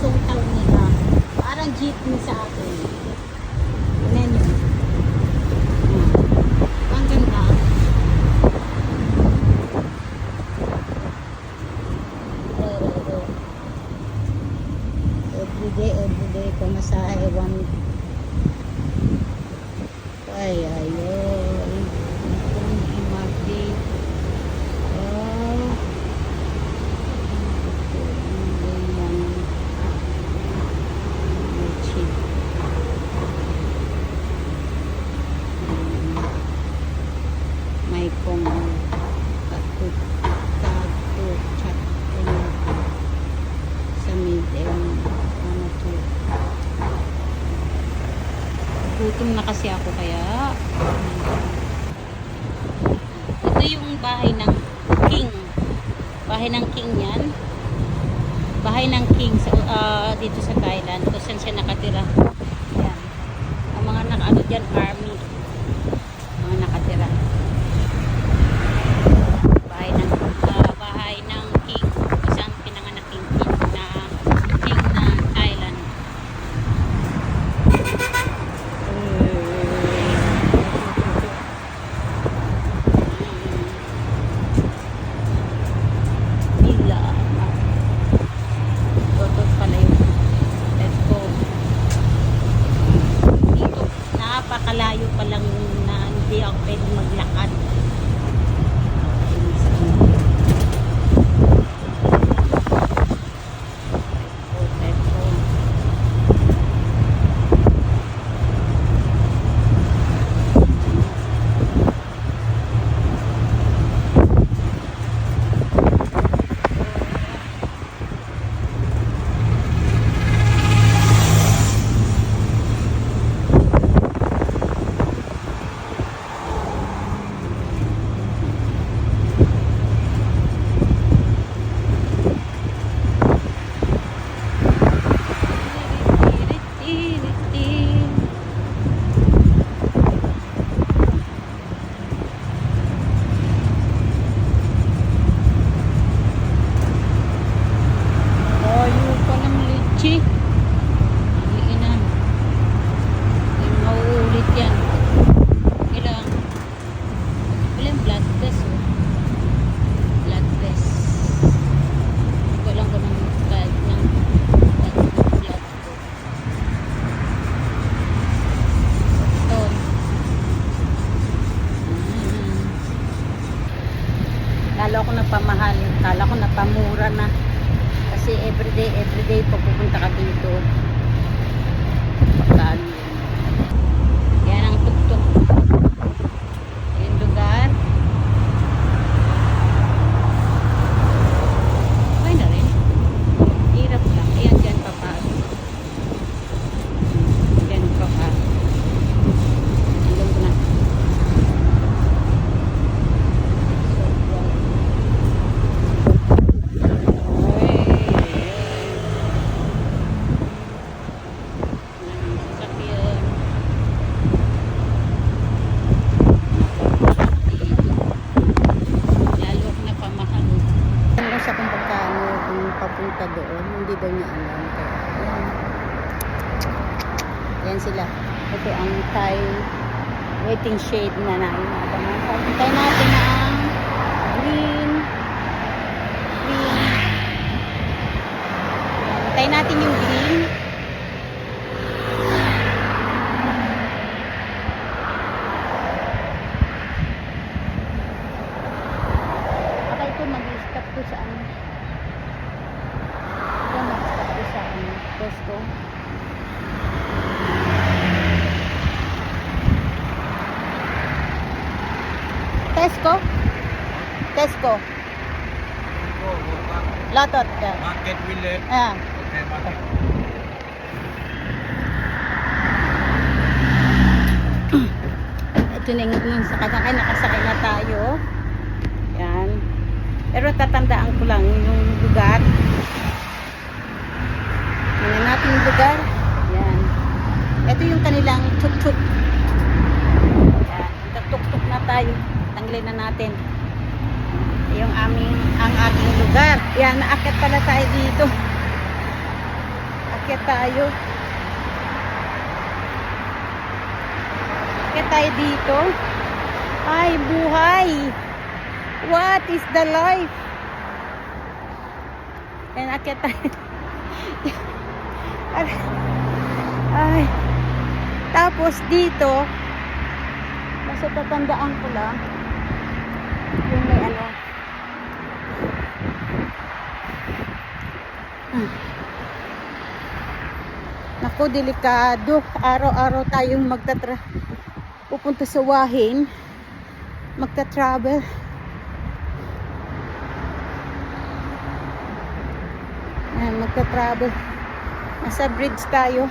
pusong tao nila. Parang jeepney sa akin. Tignan nyo. Ang ganda. Everyday, pamasahe, one. Ay, ayoy. Itong imagdi. Oh. May kong katut chat sa medium ano to. Gutom na kasi ako kaya ito yung bahay ng king. Bahay ng king yan. Bahay ng king sa, dito sa Thailand kung saan siya nakatira. Yan. Ang mga nakaano dyan, army. Mga nakatira. Bahay ng king. Kung saan pinanganak king na Thailand. Napakalayo pa lang na hindi ako pwedeng maglakad. Kala ko napamahal, kala ko napamura na. Kasi everyday pag pupunta ka dito. Pagkaan yun. Yan ang tuktok. Yung lugar. Okay na rin. Hirap lang. Ayan, dyan papasok. Dyan papasok. Hanggang ko na. Papunta doon, hindi daw niya alam. Ayan. Ayan sila. Ito ang Thai waiting shade na namin. Hintay natin ang green. Hintay natin yung green. Baka ito mag-stop to sa ano. Tesco. Tesco? Tesco. Lotot. Market Village. Ah. Okay, market. Ito na yung sakay, nakasakay na tayo. Yan. Pero tatandaan ko lang yung lugar. Tingnan natin yung lugar. Yan. Ito yung kanilang tuk-tuk. Yan. Tuk-tuk na tayo. Tanglin na natin. Yung ang aking lugar. Yan, naakyat pala tayo dito. tayo. Kaya tayo dito. Ay, buhay! What is the life? And akit tayo. Ay. Tapos dito, basta tatandaan ko lang, yung may ano. Naku, delikado. Araw-araw tayong pupunta sa Wahin. Magta-travel. Ayan, magta-travel. Nasa bridge tayo.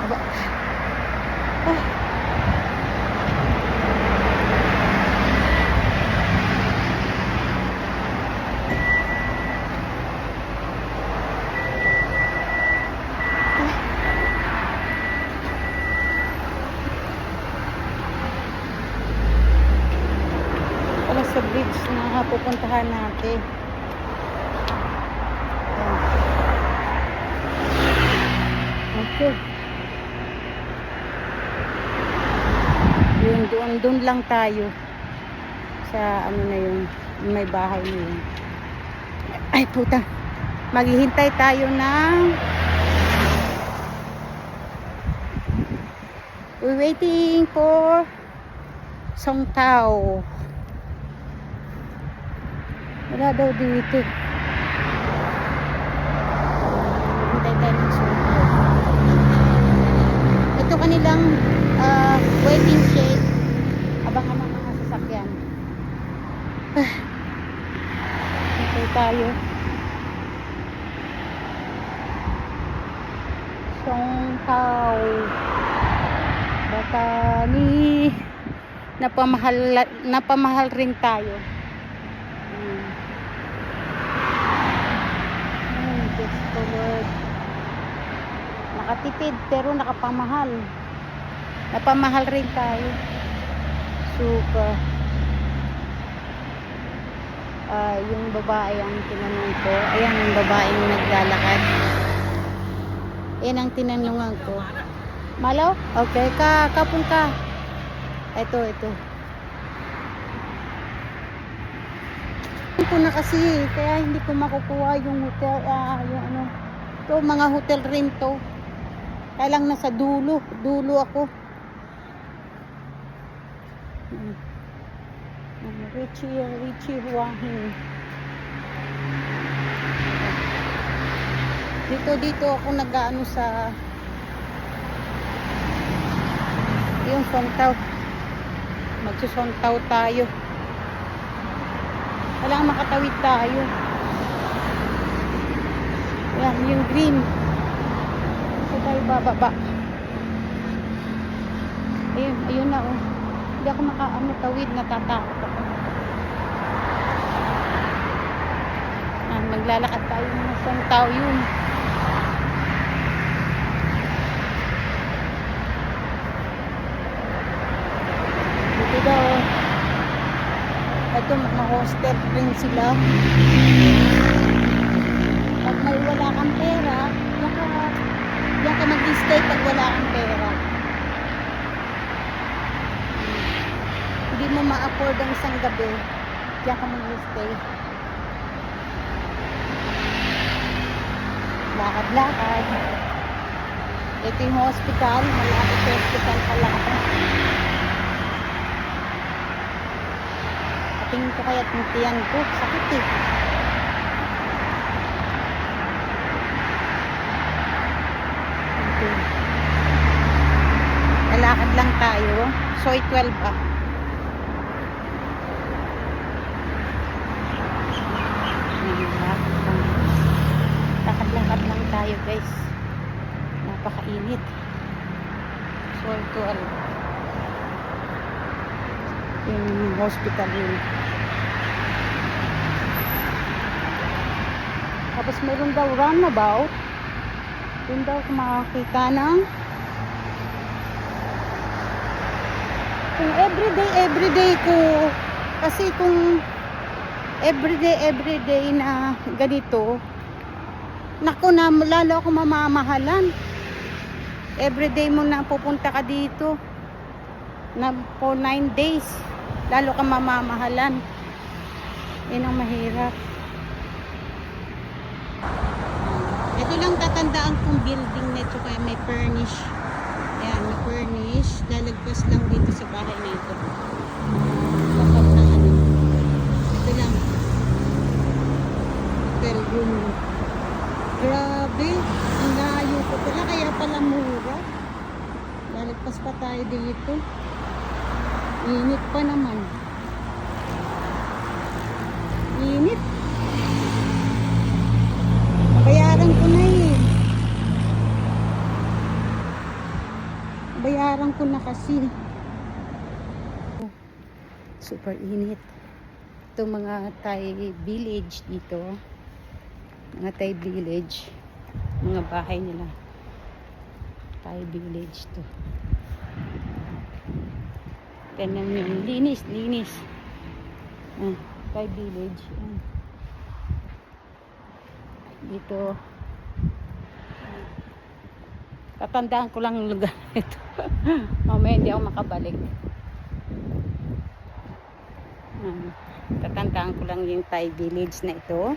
Aba. Ah. Wala sa bridge na pupuntahan natin. Okay. Yun, doon lang tayo. Sa ano na yung may bahay na yun. Ay, puta. Maghihintay tayo ng we're waiting for Song Tao. Wala daw dito. Hintay tayo ng Song Tao. Ito kanilang waiting shed. Abangan ng mga sasakyan. Hintay tayo. Song Tao. Baka napamahal rin tayo. Just forward. Nakatipid pero nakapamahal. Napamahal rin tayo. Super. Yung babae ang tinanong ko. Ayan yung babaeng naglalakad. Ayan ang tinanungan ko. Malaw? Okay, kapon ka. Ito. Ito na kasi, kaya hindi ko makukuha yung hotel, yung ano. Ito, mga hotel rin to. Kaya lang nasa dulo ako. Richie Wahin. Dito ako nag-ano sa yung Songtao. Magsusongtao tayo. Kailangan makatawid tayo. Ayan, yung green. Ito tayo bababa. Ayun na oh. Hindi ako makaamutawid, natatakot ako. Maglalakad tayo ng Songtao yun. Dito daw. Ito, mga hostel rin sila. Pag may wala kang pera, diyan ka mag-stay pag wala kang pera. Hindi mo ma-afford ang isang gabi, diyan ka mag-stay. Lakad-lakad. Ito yung hospital, malapit sa hospital pala ako. Tingin ko kaya yung tiyan ko, sakit eh. Okay. Lalakad lang tayo. Soy 12 ah. Lakad lang tayo guys. Napakainit. Soy 12. Yung hospital yun. Tapos meron daw runabout. Doon daw makakita ng Kung everyday ko, kasi kung everyday na ganito, naku na, lalo ako mamamahalan. Everyday mo na pupunta ka dito na for 9 days, lalo ka mamamahalan. Yun ang mahirap. Ito lang tatandaan kong building nito, kaya may furnish. Ayan, may furnish. Lalagpas lang dito sa bahay na ito. Kapag na ano. Ito lang. Hotel room. Grabe. Ang layo ko pala. Kaya pala mura. Lalagpas pa tayo dito. Init pa naman. Init. Bayaran ko na eh. Bayaran ko na kasi. Super init. Ito mga Thai village dito. Mga Thai village. Mga bahay nila. Thai village to. Ganyan yun. Linis, linis. Thai village. Dito. Tatandaan ko lang yung lugar ito. Mamaya hindi ako makabalik. Tatandaan ko lang yung Thai village na ito.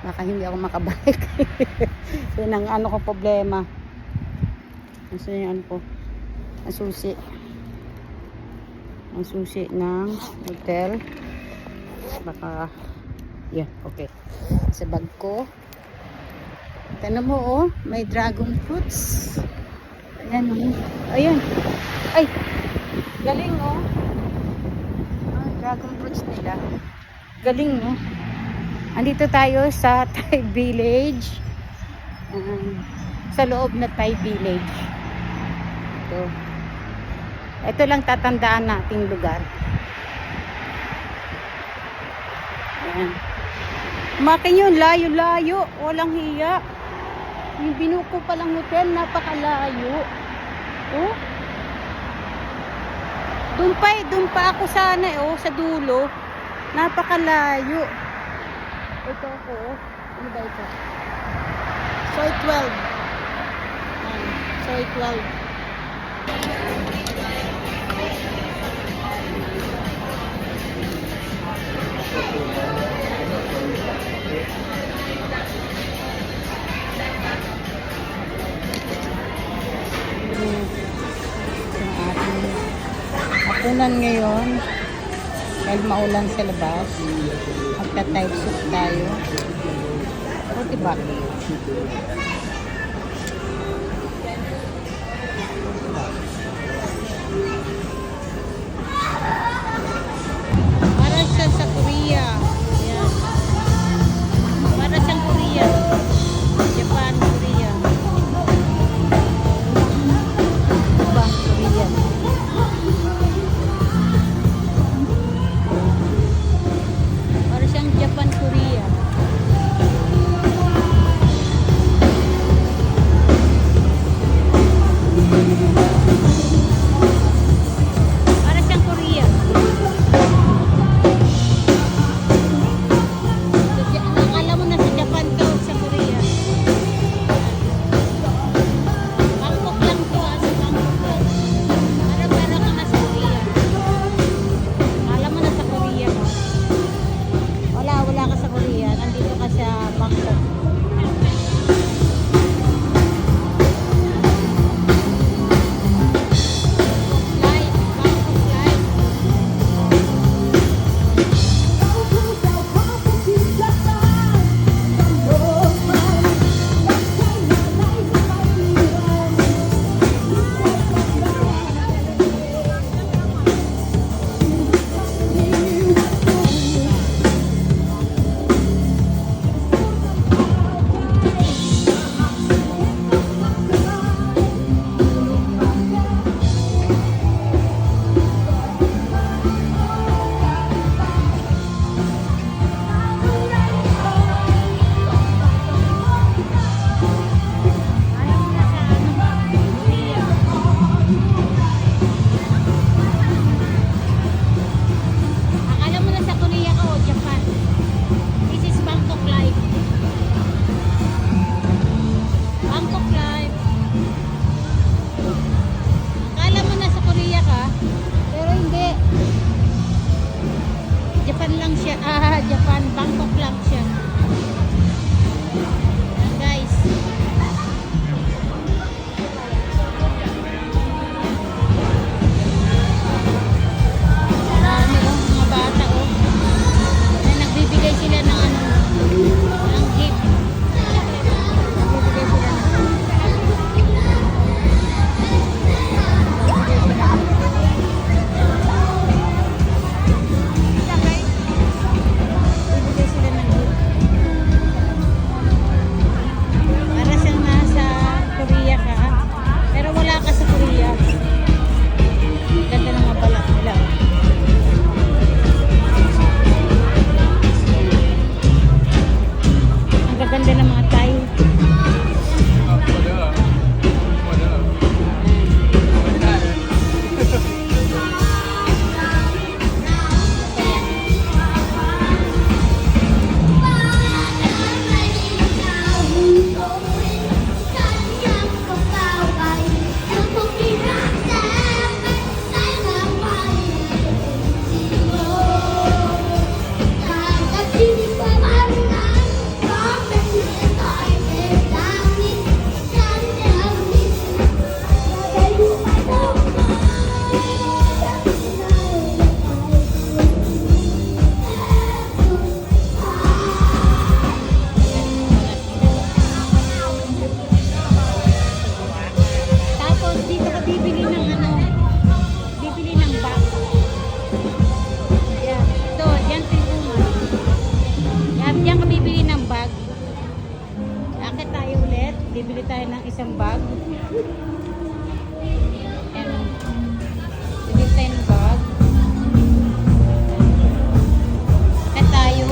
Baka hindi ako makabalik. Yan ang ano ko problema. Kasi yung ano ko. Ang susi. Ang susi ng hotel. Baka yan, okay. Sa bag ko. Tanong mo, oh, may dragon fruits. Ayan, oh. Ayan. Ay, galing, oh. Dragon fruits nila. Galing, no? Andito tayo sa Thai village. Sa loob na Thai village. Ito. Ito lang tatandaan nating lugar. Ayan. Makin yun, layo-layo. Walang hiya. Yung binuko palang hotel, napakalayo. Oh. Doon pa ako sana, oh, sa dulo. Napakalayo. Ito ako, oh. Ano ba ito? Soy 12. Soy 12. Hapunan ngayon dahil maulan sa labas. Magta-type soup tayo. O diba? Para siya sa Korea. Ayan. Para siyang Korea. Japan, Korea. Diba? Korea. Japan, Korea. Japan. Bangkok lang siya. Ayan, guys. Marami mga bata Ay, nagbibigay sila ng ng gift. Nagbibigay sila Bibigay sila ng gift. Para siyang nasa Korea ka. Pero wala ka sa Korea. Ganda ng mga balat nila. Ang gaganda ng mga tayo. Tapos dito ka bibili ng bibili ng bag. Yan. Ito, yan tingnan. Yan, diyan ka bibili ng bag. Akit tayo ulit. Bibili tayo ng isang bag. Yan. Bibili tayo ng bag. Akit tayo.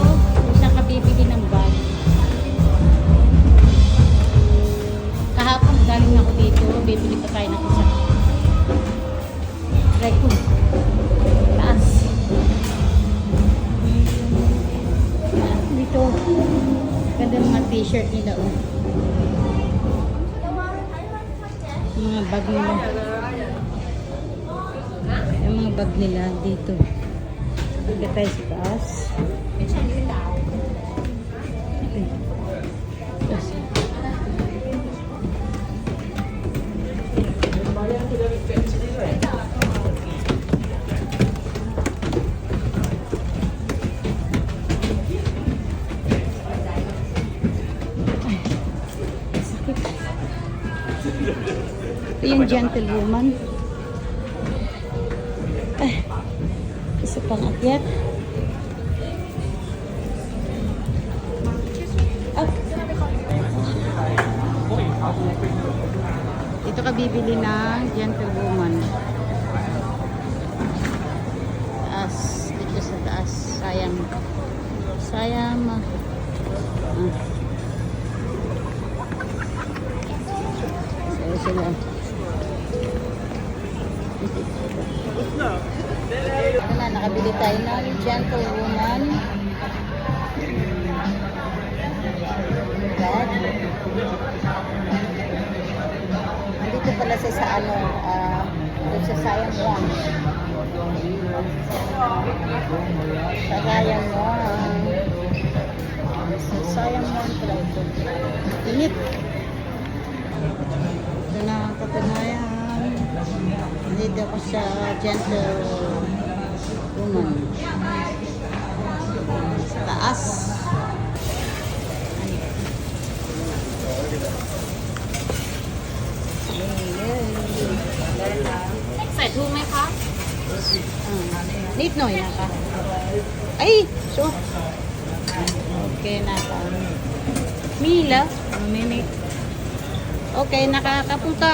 Saan ka bibili ng bag. Kahapon galing ako dito. Bibili pa tayo ng isa. Try ko. Taas. Dito. Ganda ng mga t-shirt nila. Mga bag nila. Yung mga bag nila dito. Dito tayo sa taas. Okay. Taas. Ito yung gentlewoman. Ay, isa pang akyat. Ah. Dito ka bibili ng gentlewoman. Taas. Dito sa taas. Sayang. Sayang. Sila. Ano na, nakabili tayo ng gentlewoman. Bag. Dito pala sa sa Sayang One. Sa Sayang One. Sa Sayang One pala ito. Init. Ito na ang katunayan. Dito ako sa gentlewoman. Sa taas.ใส่ทูไหมคะ Nít nổi na ka. Ay! So. Okay na ka. Mila. Minute. Okay, nakakapunta.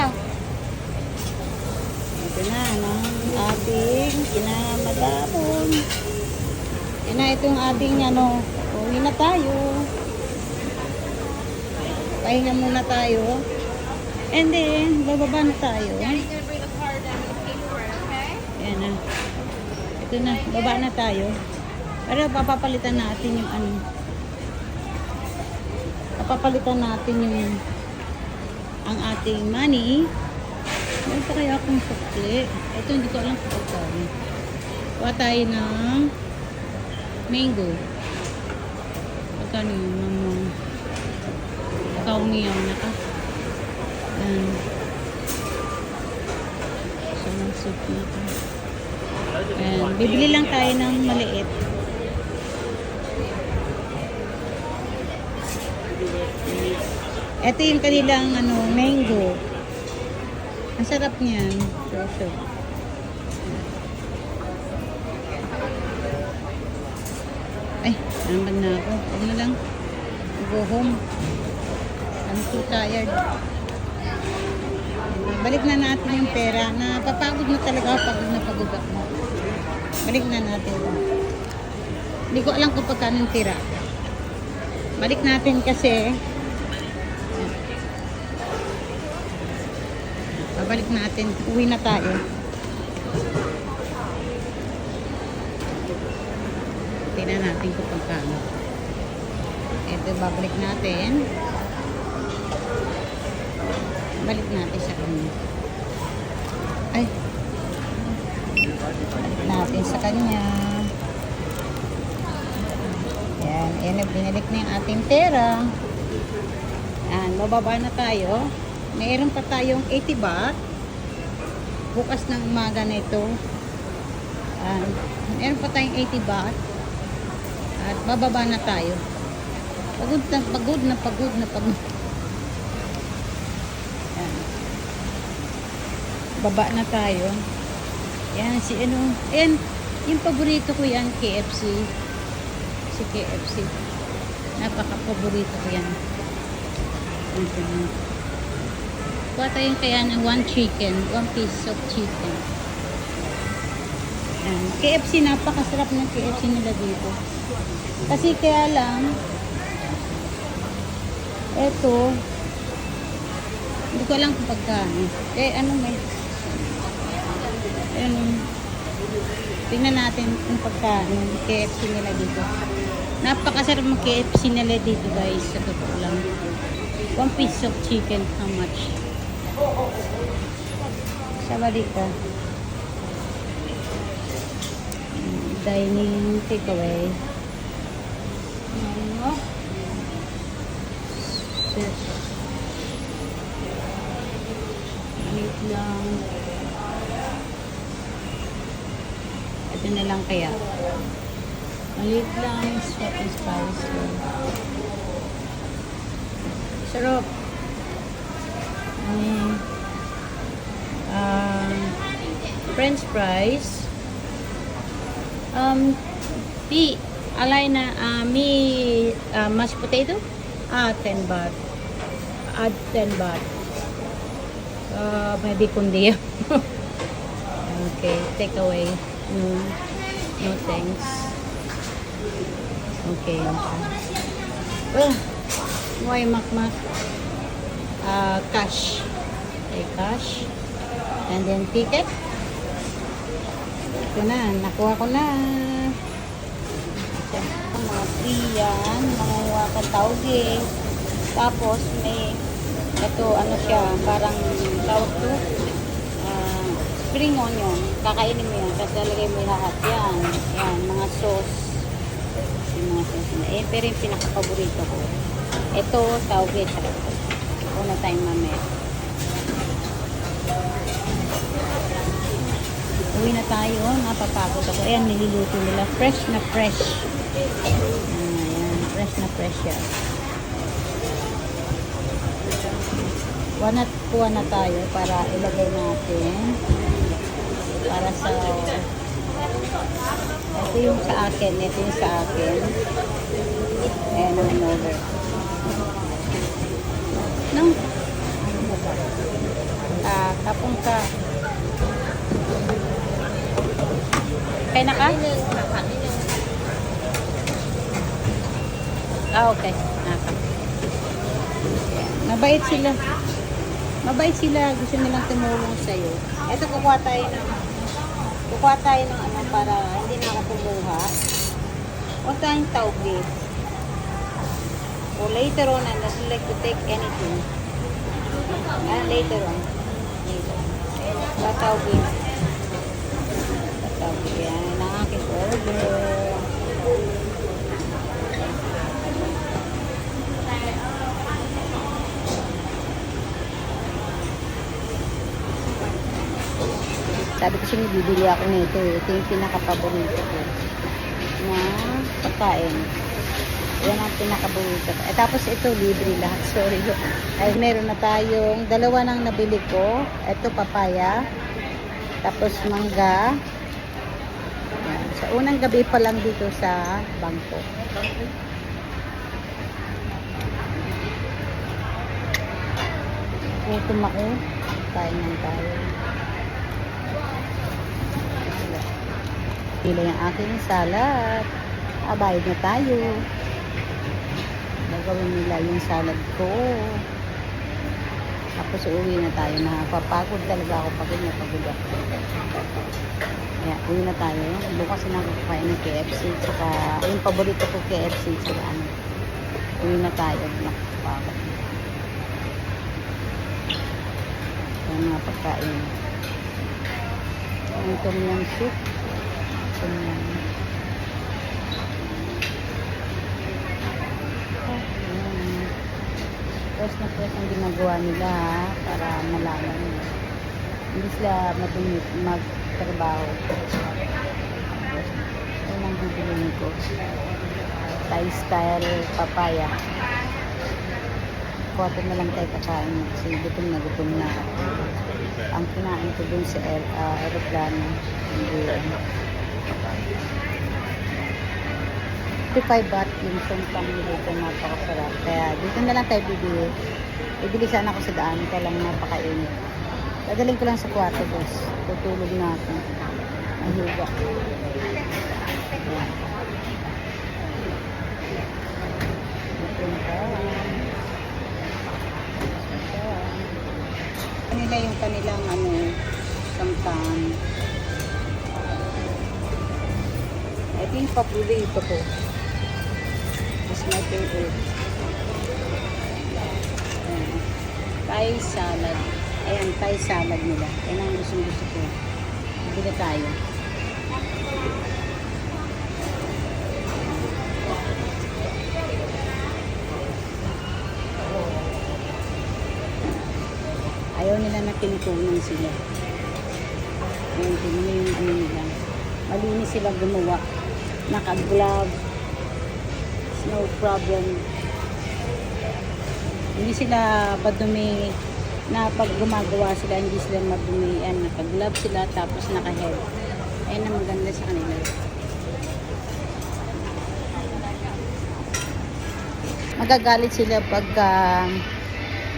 Ito na, ating kinamadapon. Yan na itong ating uwi na tayo. Pahinga muna tayo. And then, bababa na tayo. Daddy's gonna bring the card and pay for it, okay? Yan na. Ito na, baba na tayo. Pero papapalitan natin yung papapalitan natin yung ang ating money. Meron pa kaya akong sukli. Ito hindi ko alam kung ito. Kuha tayo ng mango. kanina mo. Kaumiyaw na ka. Yan. Isang soup na ka. Ayan. Bibili lang tayo ng maliit. Ito yung kanilang mango. Ang sarap niyan. So. Ay, naman na ako. Huwag na lang. Go home. I'm too tired. Balik na natin yung pera. Napapagod na talaga ako. Pagod ako. Balik na natin. Hindi ko alam kung pagkano yung tira. Balik natin kasi babalik natin. Uwi na tayo. Tingnan natin kung pagkano. Ito, babalik natin. Balik natin sa kanya. Ay. Balik natin sa kanya. Yan. Ayan, binalik na yung ating pera. Yan. Bababa na tayo. Mayroon pa tayong 80 baht. Bukas ng umaga na ito. Mayroon pa tayong 80 baht. At bababa na tayo. Pagod na. Yan. Baba na tayo. Yan, ayan, yung paborito ko yan, KFC. Si KFC. Napaka-paborito ko yan. Kuha tayong kaya ng 1 piece of chicken. Yan. KFC, napakasarap ng KFC nila dito. Kasi kaya lang, eto, hindi ko alam kung pagkano. Tingnan natin kung pagkano KFC nila dito. Napakasarap ng KFC nila dito, guys. Sa totoo lang. 1 piece of chicken, how much? Sa balita. Dining takeaway. Maliit lang. Ito na lang kaya. Maliit lang. Sweet and spicy. Sarap. French fries. Alay na mashed potato? 10 baht. Add 10 baht. Maybe kundi. Okay, take away. No thanks. Okay. Why makmak? Cash. Okay, cash. And then ticket. Ito na, nakuha ko na. Mga free yan, mga katawgi. Tapos may ito, siya, parang tawag to, spring onion. Kakainin mo yan, tapos lalagay mo lahat yan. Yan, mga sauce. Yung mga sauce na. Pero yung pinaka-paborito ko. Ito, tawgi. Una tayong mamaya. Uwi na tayo, napapagod ako. Ayan, niluluto nila. Fresh na fresh. Ayan, fresh na fresh yan. Kuha na tayo para ilagay natin. Para sa... Ito yung sa akin. Ito yung sa akin. Ayan ang over. No? Kapong ka. Kaya na ka? Okay. Naka. Mabait sila. Mabait sila. Gusto nilang tumulong sa'yo. Ito, kukuha tayo ng para hindi na ako kumuha. Huwag tayong tawgi. So later on, I would like to take anything. Later on. Tawgi. Yan ang aking order. Sabi ko siya, bibili ako nito eh. Ito yung pinaka-paborito ko na pagkain. Yan ang pinaka-paborito ko. Tapos ito, libre lahat. Sorry. Ay, meron na tayong dalawa nang nabili ko. Ito, papaya. Tapos mangga. Yan. Sa unang gabi pa lang dito sa bangko. Gutom ako. Kain lang tayo. Pila yung aking salad. Bayad na tayo. Gagawin nila yung salad ko. Tapos uuwi na tayo. Napapagod talaga ako. Pagod na pagod ako. Kaya uwi na tayo. Bukas na ako kukain ng KFC. Saka yung paborito ko KFC. Saka ano. Uwi na tayo. Nakapagod. Yung mga pagkain. Yung tom yum soup. Tom yum. Press na press ang ginagawa nila para malaman nila. Hindi sila madumit magtrabaho. Ayun ang bibilin ko. Thai style papaya. Kuwata na lang tayo kakain kasi gutom na gutom na. Ang kinain ko dun sa aeroplano. Hindi yan. 55 baht yung sumpang dito, napakasarap. Kaya dito na lang tayo bibili. Bibili sana ako sa daan, kaya lang napakainit. Dadaling ko lang sa kwarto, boss. Tutulog na ako. Mahiga. Ayan. Kanila yung kanilang sampang. Ito yung paborito ko. It's my favorite. Ayan. Thai salad. Ayan, Thai salad nila. Ayan ang gusto ko. Bili tayo. Ayaw nila na pinikunan sila. Ayan, tingnan yung ano nila. Malinis sila gumawa. Naka-glove. No problem. Hindi sila madumi na pag gumagawa sila, hindi sila madumi. Yan, naka-glove sila tapos naka-head. Ayan ang maganda sa kanila. Magagalit sila pagka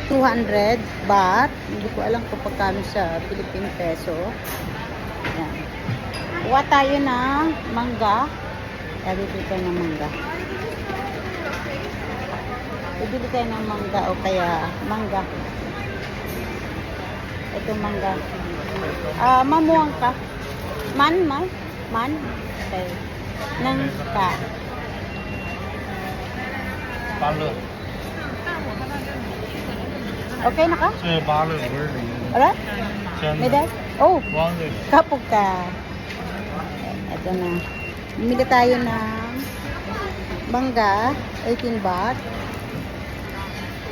200 baht. Hindi ko alam kung pagkano sa Philippine peso. Yan. Kuha tayo ng mangga. Bibili tayo ng mangga. Bibili tayo ng mangga o kaya mangga. Ito mangga. Mamuang ka. Man. Okay. Nang ka. Palo. Okay na ka? Palo. Alright? May dad? Oh, kapog ka. Ito na. Bumili tayo ng mangga, 18 baht.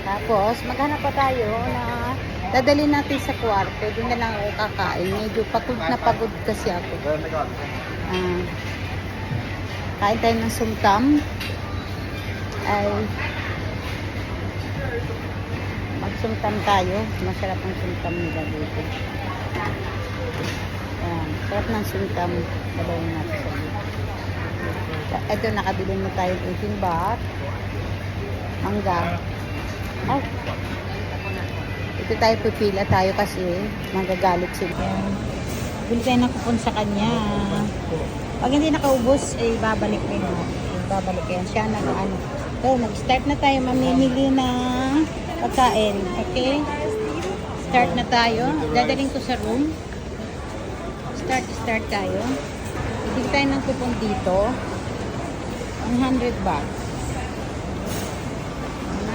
Tapos, maghanap pa tayo na dadalhin natin sa kwarto. Doon na lang ako kakain. Medyo pagod na pagod kasi ako. Kain tayo ng sumtam. Ay, magsumtam tayo. Masarap ang sumtam nila dito. Ayan, sarap ng sumtam. Dalawin natin sa dito. Ito, nakabili na tayo 18 baht. Mangga. Ay. Ito tayo, pipila tayo kasi magagalit sila. Bili tayo ng kupon sa kanya. Pag hindi nakaubos, ay babalik rin. Babalik yan. Siya nag-ano. So, nag-start na tayo mamimili na pagkain. Okay? Start na tayo. Dadaling ko sa room. Start tayo. Bili tayo ng kupon dito. 100 baht.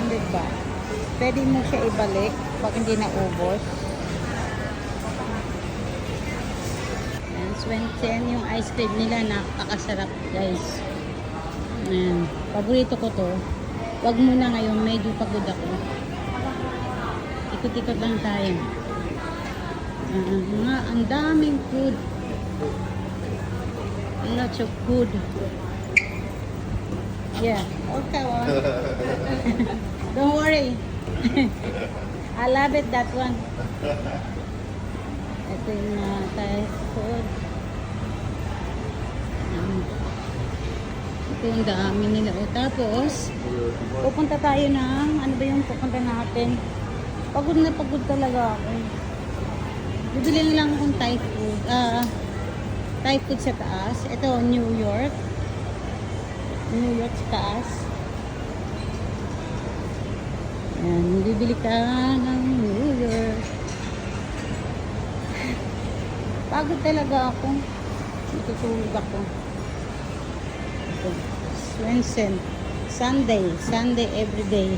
100 baht. Pwede mo siya ibalik pag hindi naubos. Yan, Swensen, yung ice cream nila nakakasarap, guys. Yan, paborito ko to. Wag muna ngayon, medyo pagod ako. Ikot-ikot lang tayo. Ang daming food. Lots of food. Yeah. Okay. Don't worry. I love it, that one. Ito yung Thai food. Ito yung dami nila. O, tapos, pupunta tayo ng, ano ba yung pupunta natin? Pagod na pagod talaga ako. Bibili na lang akong Thai food. Thai food sa taas. Ito, New York. New York sa taas. Ayan, bibili ka ng New York. Pagod talaga ako. Natutulog ako. Ito. Swensen. Sunday everyday.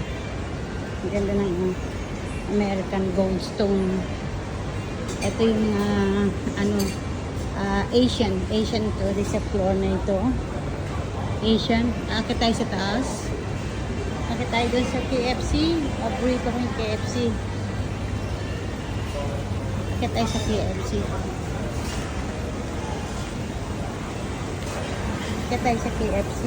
Ang ganda ng American Goldstone. Ito yung Asian to. This sa floor na ito. Asian. Akit tayo sa taas. Akit tayo doon sa KFC. Paborito ko yung KFC. Akit tayo sa KFC. Akit tayo sa KFC.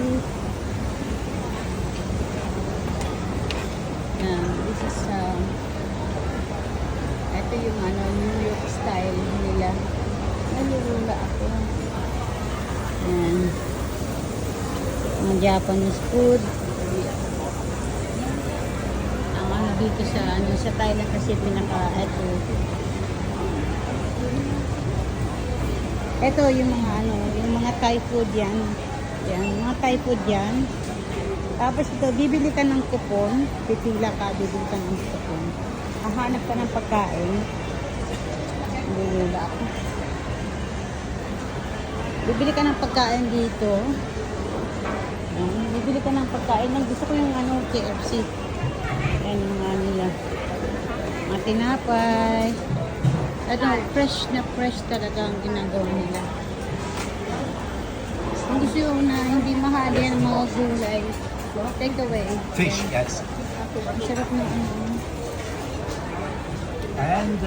This is ito yung New York style nila. Nalulula ako. Ayan. Mga Japanese food. Ang dito sa Thailand kasi ito yung mga yung mga Thai food yan. Yan, mga Thai food yan. Tapos ito, bibili ka ng kupon. Pipila ka, bibili ka ng kupon. Hahanap ka ng pagkain. Nalulula ako. Bibili ka ng pagkain dito. Bibili ka ng pagkain. Gusto ko yung KFC. Yan yung nila. Mga tinapay. Fresh na fresh talaga ang ginagawa nila. Kung gusto yung na hindi mahal yan mga gulay, take away. Fish, yes. Ang sarap na And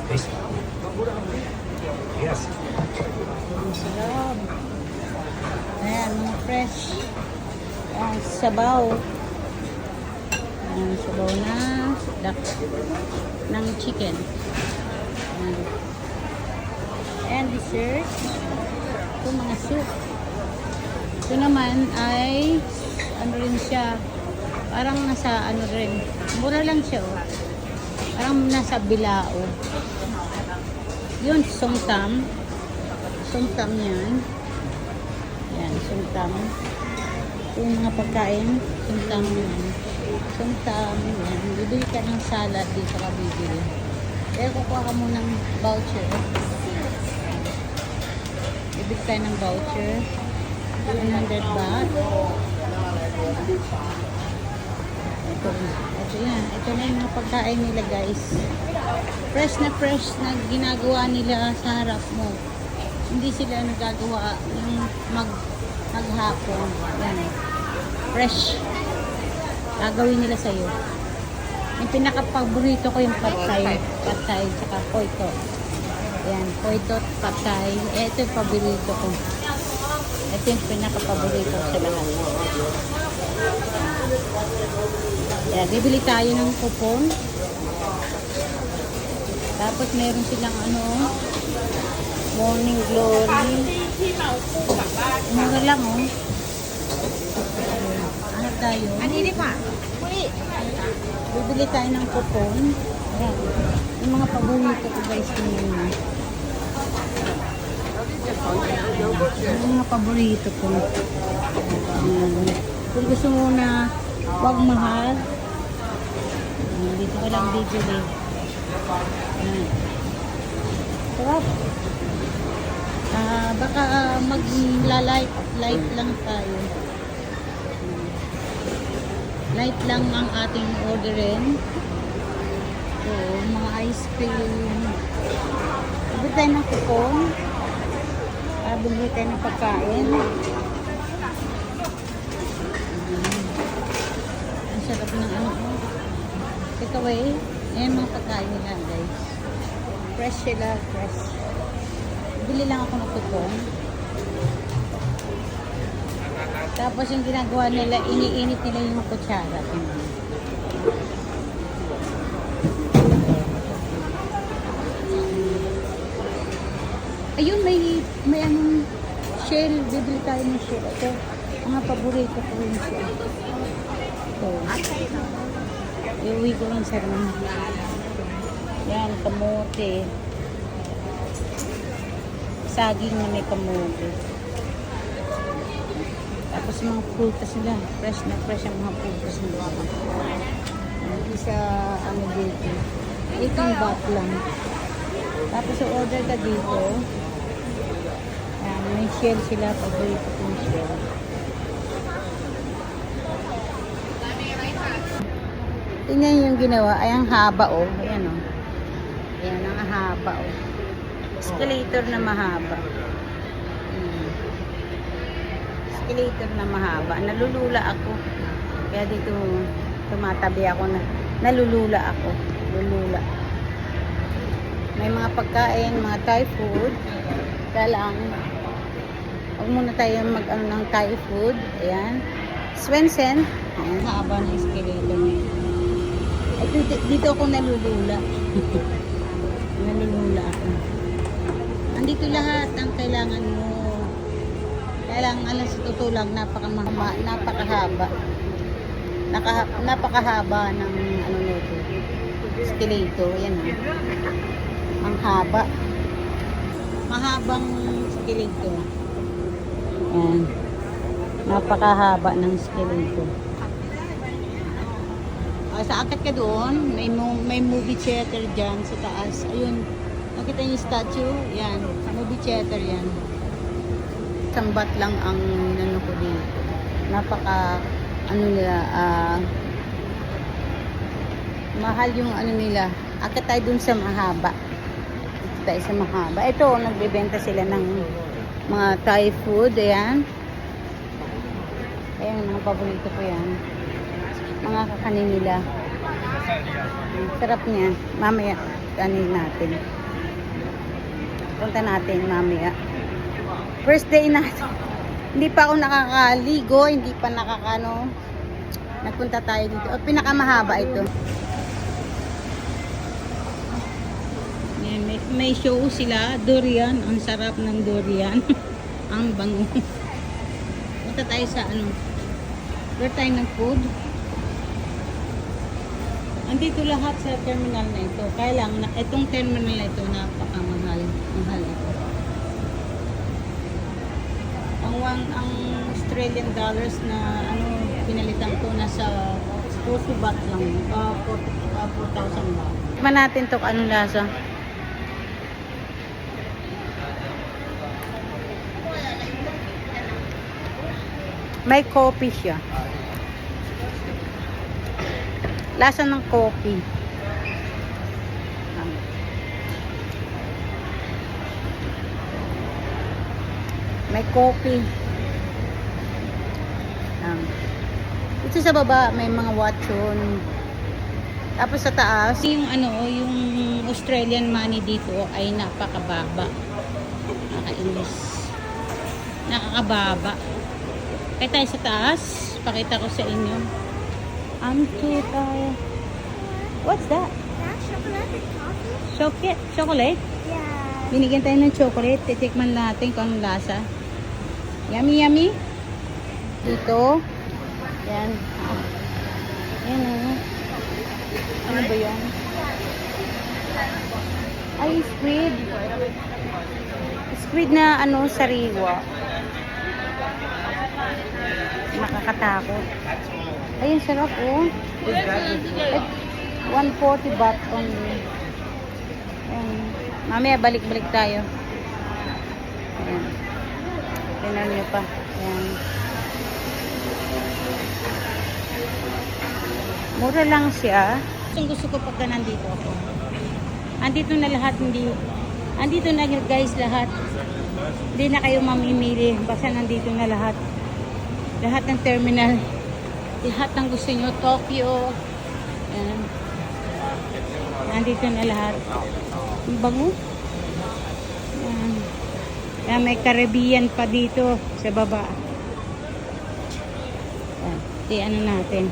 this. Yes. sarap. Ayan, mga fresh. Ang sabaw. Ang sabaw na ng chicken. Ayan. And dessert. Ito mga soup. Ito naman ay rin siya. Parang nasa rin. Mura lang siya. Parang nasa Bilao. Yun, songtam. Songtam yan. Yan, songtam. Ito yung mga pagkain. Songtam yan. Songtam yan. Bibili ka ng salad dito ka bibili. Kaya kukuha ka muna ng voucher. Bibili tayo ng voucher. 100 baht. Ito yan. Ito na yung mga pagkain nila, guys. Fresh na ginagawa nila sa harap mo. Hindi sila nagagawa yung maghapon. Yan. Fresh. Gagawin nila sa'yo. Yung pinaka-paborito ko yung patay. Patay, saka poito. Yan. Poito, patay. Ito yung paborito ko. Ito yung pinaka-paborito sa lahat. Yan. Bibili tayo ng kupon. Tapos meron silang morning glory. Mura lang Ano tayo? Bibili tayo ng kupon. Ayan. Yung mga paborito ko guys yun. Yung mga paborito ko. Kung gusto mo na wag mahal, dito ka lang bibili. Sarap. Baka magla-light lang tayo. Light lang ang ating orderin. So, mga ice cream. Bili tayo ng kupon. Bili tayo ng pagkain. Ang sarap ng take away. Ayan mga pagkain nila guys. Fresh sila, fresh. Bili lang ako ng tutong. Tapos yung ginagawa nila, iniinit nila yung kutsara. Ayun, may anong shell. Bibili tayo ng shell. Ito, mga paborito ko yung shell. Ito. Iuwi ko lang sa room. Yan, kamote. Saging na may kamote. Tapos mga prutas nila. Fresh na fresh ang mga prutas nila. Isa, ano dito. 18 baht lang. Tapos order ka dito. Yan, may shell sila. Paborito kong shell. Tingnan yung ginawa. Ay, ang haba oh. Ayan oh. Ayan, ang haba oh. Escalator na mahaba. Escalator na mahaba. Nalulula ako. Kaya dito tumatabi ako na. Nalulula ako. Lulula. May mga pagkain, mga Thai food. Kaya lang, huwag muna tayo mag-ano ng Thai food. Ayan. Swensen. Ayan. Haba na escalator niya. At dito ako nalulula. Nalulula ako. Andito lahat ang kailangan mo. Kailangan alam sa totoo lang, napakahaba. Napakahaba ng ano nito. Escalator. Ayan o. Ang haba. Mahabang escalator. Ayan. Napakahaba ng escalator. Sa akat ka doon, may movie theater dyan sa taas. Ayun, nakita niyo yung statue? Yan, movie theater yan. Sambat lang ang ano ko dito. Napaka, ano nila, mahal yung ano nila. Akat tayo dun sa mahaba. Akat tayo sa mahaba. Ito, nagbebenta sila ng mga Thai food. Ayan. Ayan, mga paborito ko yan. Mga kakanin nila. Sarap niya. Mamaya, kanin natin. Punta natin mamaya. First day natin. Hindi pa ako nakakaligo. Hindi pa nakakano. Nagpunta tayo dito. O, pinakamahaba ito. May show sila. Durian. Ang sarap ng durian. Ang bango. Punta tayo sa ano. Order tayo ng food. Andito lahat sa terminal na ito. Kaya lang, itong terminal na ito, napakamahal. Mahal ito. Ang Australian dollars na ano, pinalitan ko, nasa 40 baht lang. 4,000 baht. Tikman natin to anong lasa. May coffee siya. Lasa ng coffee. May coffee. Ito sa baba may mga watson. Tapos sa taas, yung ano, yung Australian money dito ay napakababa. Nakakainis. Nakakababa. Kaya tayo sa taas, pakita ko sa inyo. Ang cute tayo. What's that? Chocolate? Chocolate? Yeah. Binigyan tayo ng chocolate. Titikman natin kung anong lasa. Yummy, yummy. Dito. Yan. Yan o. Ano ba yan? Ay, squid. Squid na ano, sariwa. Nakakatakot. Ayun, sarap oh. 140 baht only. Ayan. Mamaya balik-balik tayo. Ayan. Tingnan nyo pa. Ayan. Mura lang siya. Gusto ko pagka nandito ako. Andito na lahat, andito na guys lahat. Hindi na kayo mamimili. Basta nandito na lahat. Lahat ng terminal. Lahat ng gusto nyo. Tokyo. Ayan. Nandito na lahat. Ang bango. Yan. Yan, may Caribbean pa dito sa baba. Yan. Ano natin.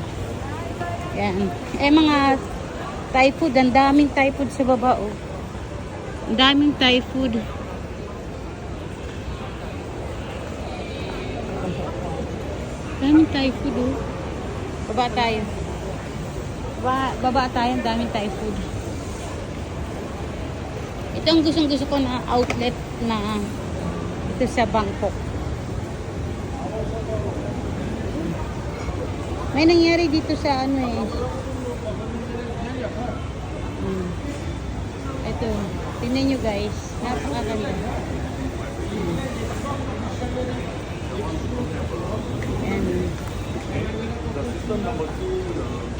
Yan. Mga Thai food. Ang daming Thai food sa baba. Oh. Ang daming Thai food. Daming Thai food. Oh. Baba tayo. Baba tayo. Ang daming Thai food. Ito ang gustong-gusto ko na outlet na ito sa Bangkok. May nangyari dito sa ano eh. Ito. Tingnan nyo guys. Napakaganda. Yan.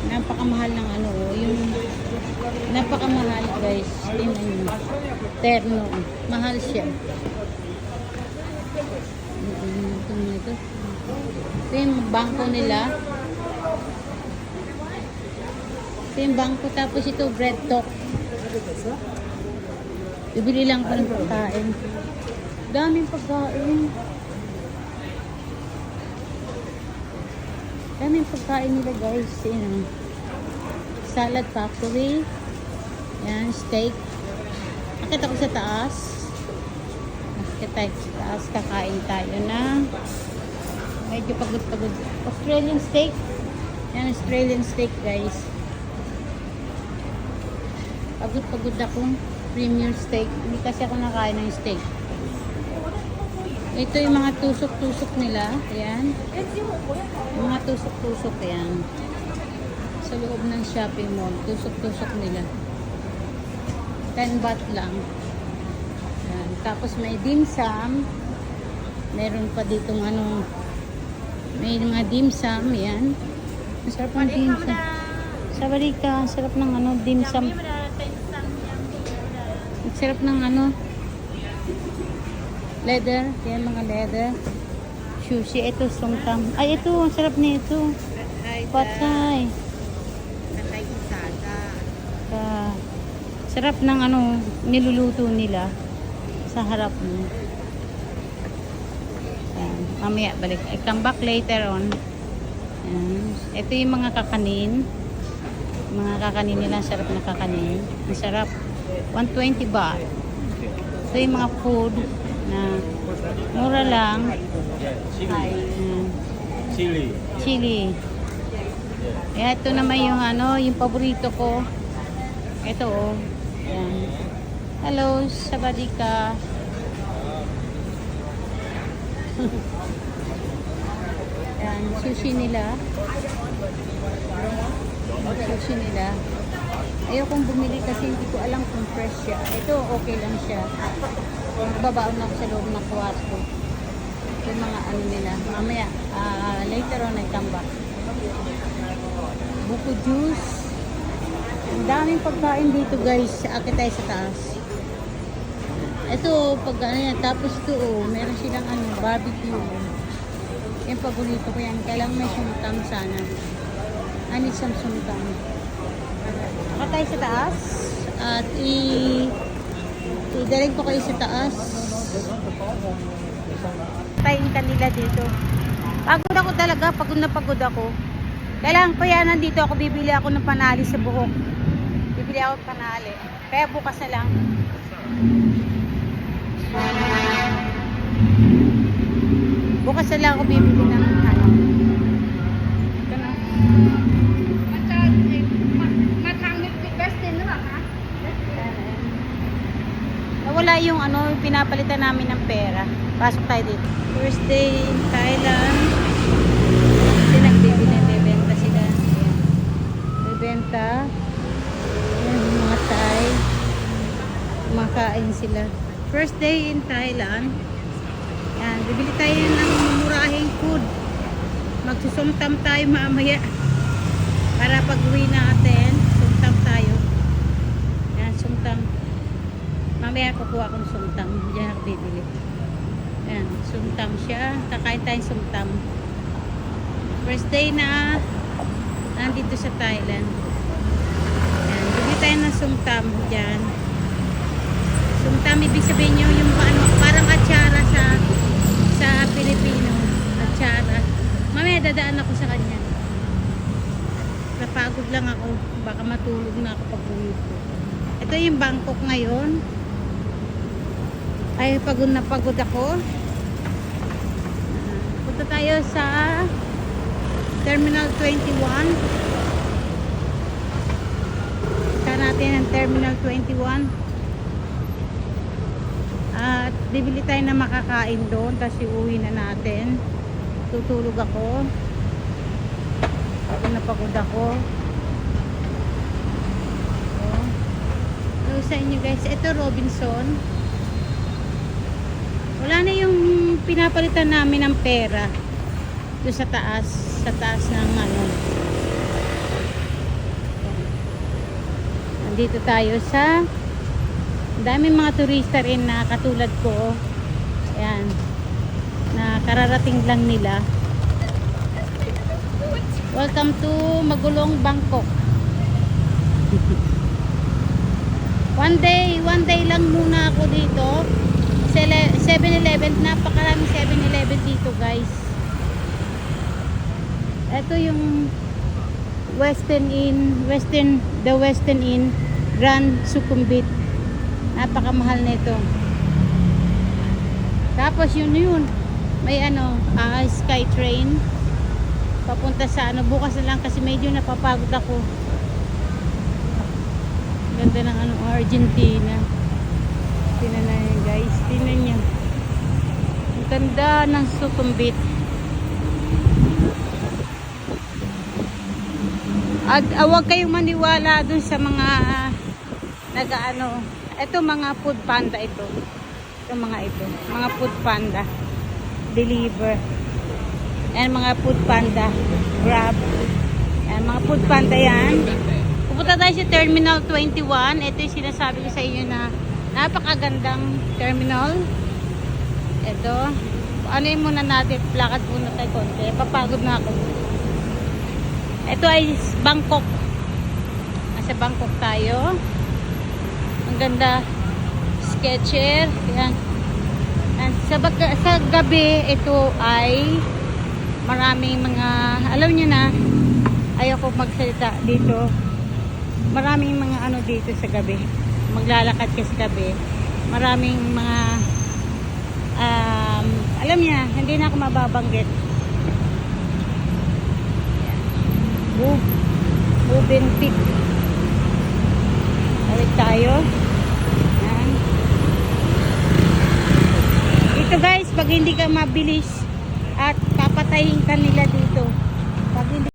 Napakamahal ng ano. Yung napakamahal guys. Tingnan nyo. Terno. Mahal siya. Ito. Ito yung bangko nila. Ito yung bangko. Tapos ito bread talk. Bibili lang ko ng pagkain. Daming pagkain. Daming pagkain nila guys. Yan. Salad factory. Yan, steak. Akit ako sa taas. Akit tayo sa taas. Kakain tayo na medyo pagod-pagod. Australian steak. Yan, Australian steak guys. Pagod-pagod akong premium steak. Hindi kasi ako nakain ng steak. Ito yung mga tusok-tusok nila. Ayan. Yung mga tusok-tusok yan. Sa loob ng shopping mall. Tusok-tusok nila. 10 baht lang. Ayan. Tapos may dim sum. Meron pa ditong ano. May mga dim sum. Ayan. Masarap ng dim sum. Sabarika. Sarap ng ano. Dim sum. Sarap ng ano. Leather. Yan mga leather. Sushi. Ito sungtam. Ay ito. Ang sarap na ito. Patay. Sarap ng ano. Niluluto nila. Sa harap mo. Yan. Mamaya balik. I come back later on. Yan. Ito yung mga kakanin. Mga kakanin nila. Sarap na kakanin. Ang sarap. 120 baht. Ito yung mga food na mura lang. Chili. Kaya ito naman yung ano, yung paborito ko. Ito oh. Yan. Hello, sabadika. Yan, sushi nila. Sushi nila. Ayokong bumili kasi hindi ko alam kung fresh siya. Ito okay lang siya. Magbabaon ako sa loob ng kwarto. Yung mga ano nila. Mamaya, later on I come back. Buko juice. Ang daming pagkain dito guys. Akit tayo sa taas. Ito, pag ano yan. Tapos ito, meron silang ano, barbecue. Yung paborito ko yan. Kailangan may sumtam sana. I need some sumtam. Akit tayo sa taas. At i-direct ko kayo sa taas. Tayin kanila dito. Pagod ako talaga. Pagod na pagod ako. Kailangan ko yan. Nandito ako. Bibili ako ng panali sa buhok. Bibili ako ng panali. Kaya bukas na lang. Bukas na lang ako bibili ng ano. Ito na. Nawala yung ano, pinapalitan namin ng pera. Pasok tayo dito. First day in Thailand. Kasi nagbibenta sila. Ayan. Bibenta. Ayan, yung mga Thai. Kumakain sila. First day in Thailand. Ayan, bibili tayo ng murahing food. Magsusumtam tayo mamaya. Para pag uwi natin, sumtam tayo. Ayan, sumtam. Mamaya kukuha akong sumtam. Diyan ako bibili. Ayan, sumtam siya. Kakain tayong sumtam. First day na nandito sa Thailand. Ayan, bibili tayo ng sumtam dyan. Sumtam, ibig sabihin nyo yung ano, parang atsara sa Pilipino. Atsara. Mamaya dadaan ako sa kanya. Napagod lang ako. Baka matulog na ako pag uwi ko. Ito yung Bangkok ngayon. Ay, pagod na pagod ako. Punta tayo sa Terminal 21. Punta natin ang Terminal 21. At bibili tayo na makakain doon. Tapos iuwi na natin. Tutulog ako. Pagod na pagod ako. So, sa inyo guys, ito Robinson. Wala na yung pinapalitan namin ng pera doon sa taas ng ano. Nandito tayo sa daming mga turista rin na katulad ko. Ayan, na kararating lang nila. Welcome to Magulong, Bangkok. One day lang muna ako dito. 7-Eleven, napakaraming 7-Eleven dito guys. Ito yung the Western Inn Grand Sukhumvit. Napakamahal nito. Tapos yun may ano, Sky Train papunta sa ano, bukas na lang kasi medyo napapagod ako. Ganda ng ano, Argentina. Tingnan na yan guys, tingnan nyo ang ganda ng Sukhumvit. At huwag kayong maniwala dun sa mga nag-ano, ito mga food panda ito mga food panda deliver, and mga food panda grab, and mga food panda yan. Pupunta tayo sa Terminal 21. Ito yung sinasabi ko sa inyo na napakagandang terminal. Ito. Ano yung muna natin? Lakad muna tayo konti. Papagod na ako. Ito ay Bangkok. Nasa Bangkok tayo. Ang ganda. Sketcher. Yan. And sa gabi, ito ay maraming mga, alam nyo na, ayoko magsalita dito. Maraming mga ano dito sa gabi. Maglalakad ka sa gabi. Maraming mga alam niya, hindi na ako mababanggit. Moving peak. Balik tayo. Yan. Ito guys, pag hindi ka mabilis at papatayin ka nila dito. Pag hindi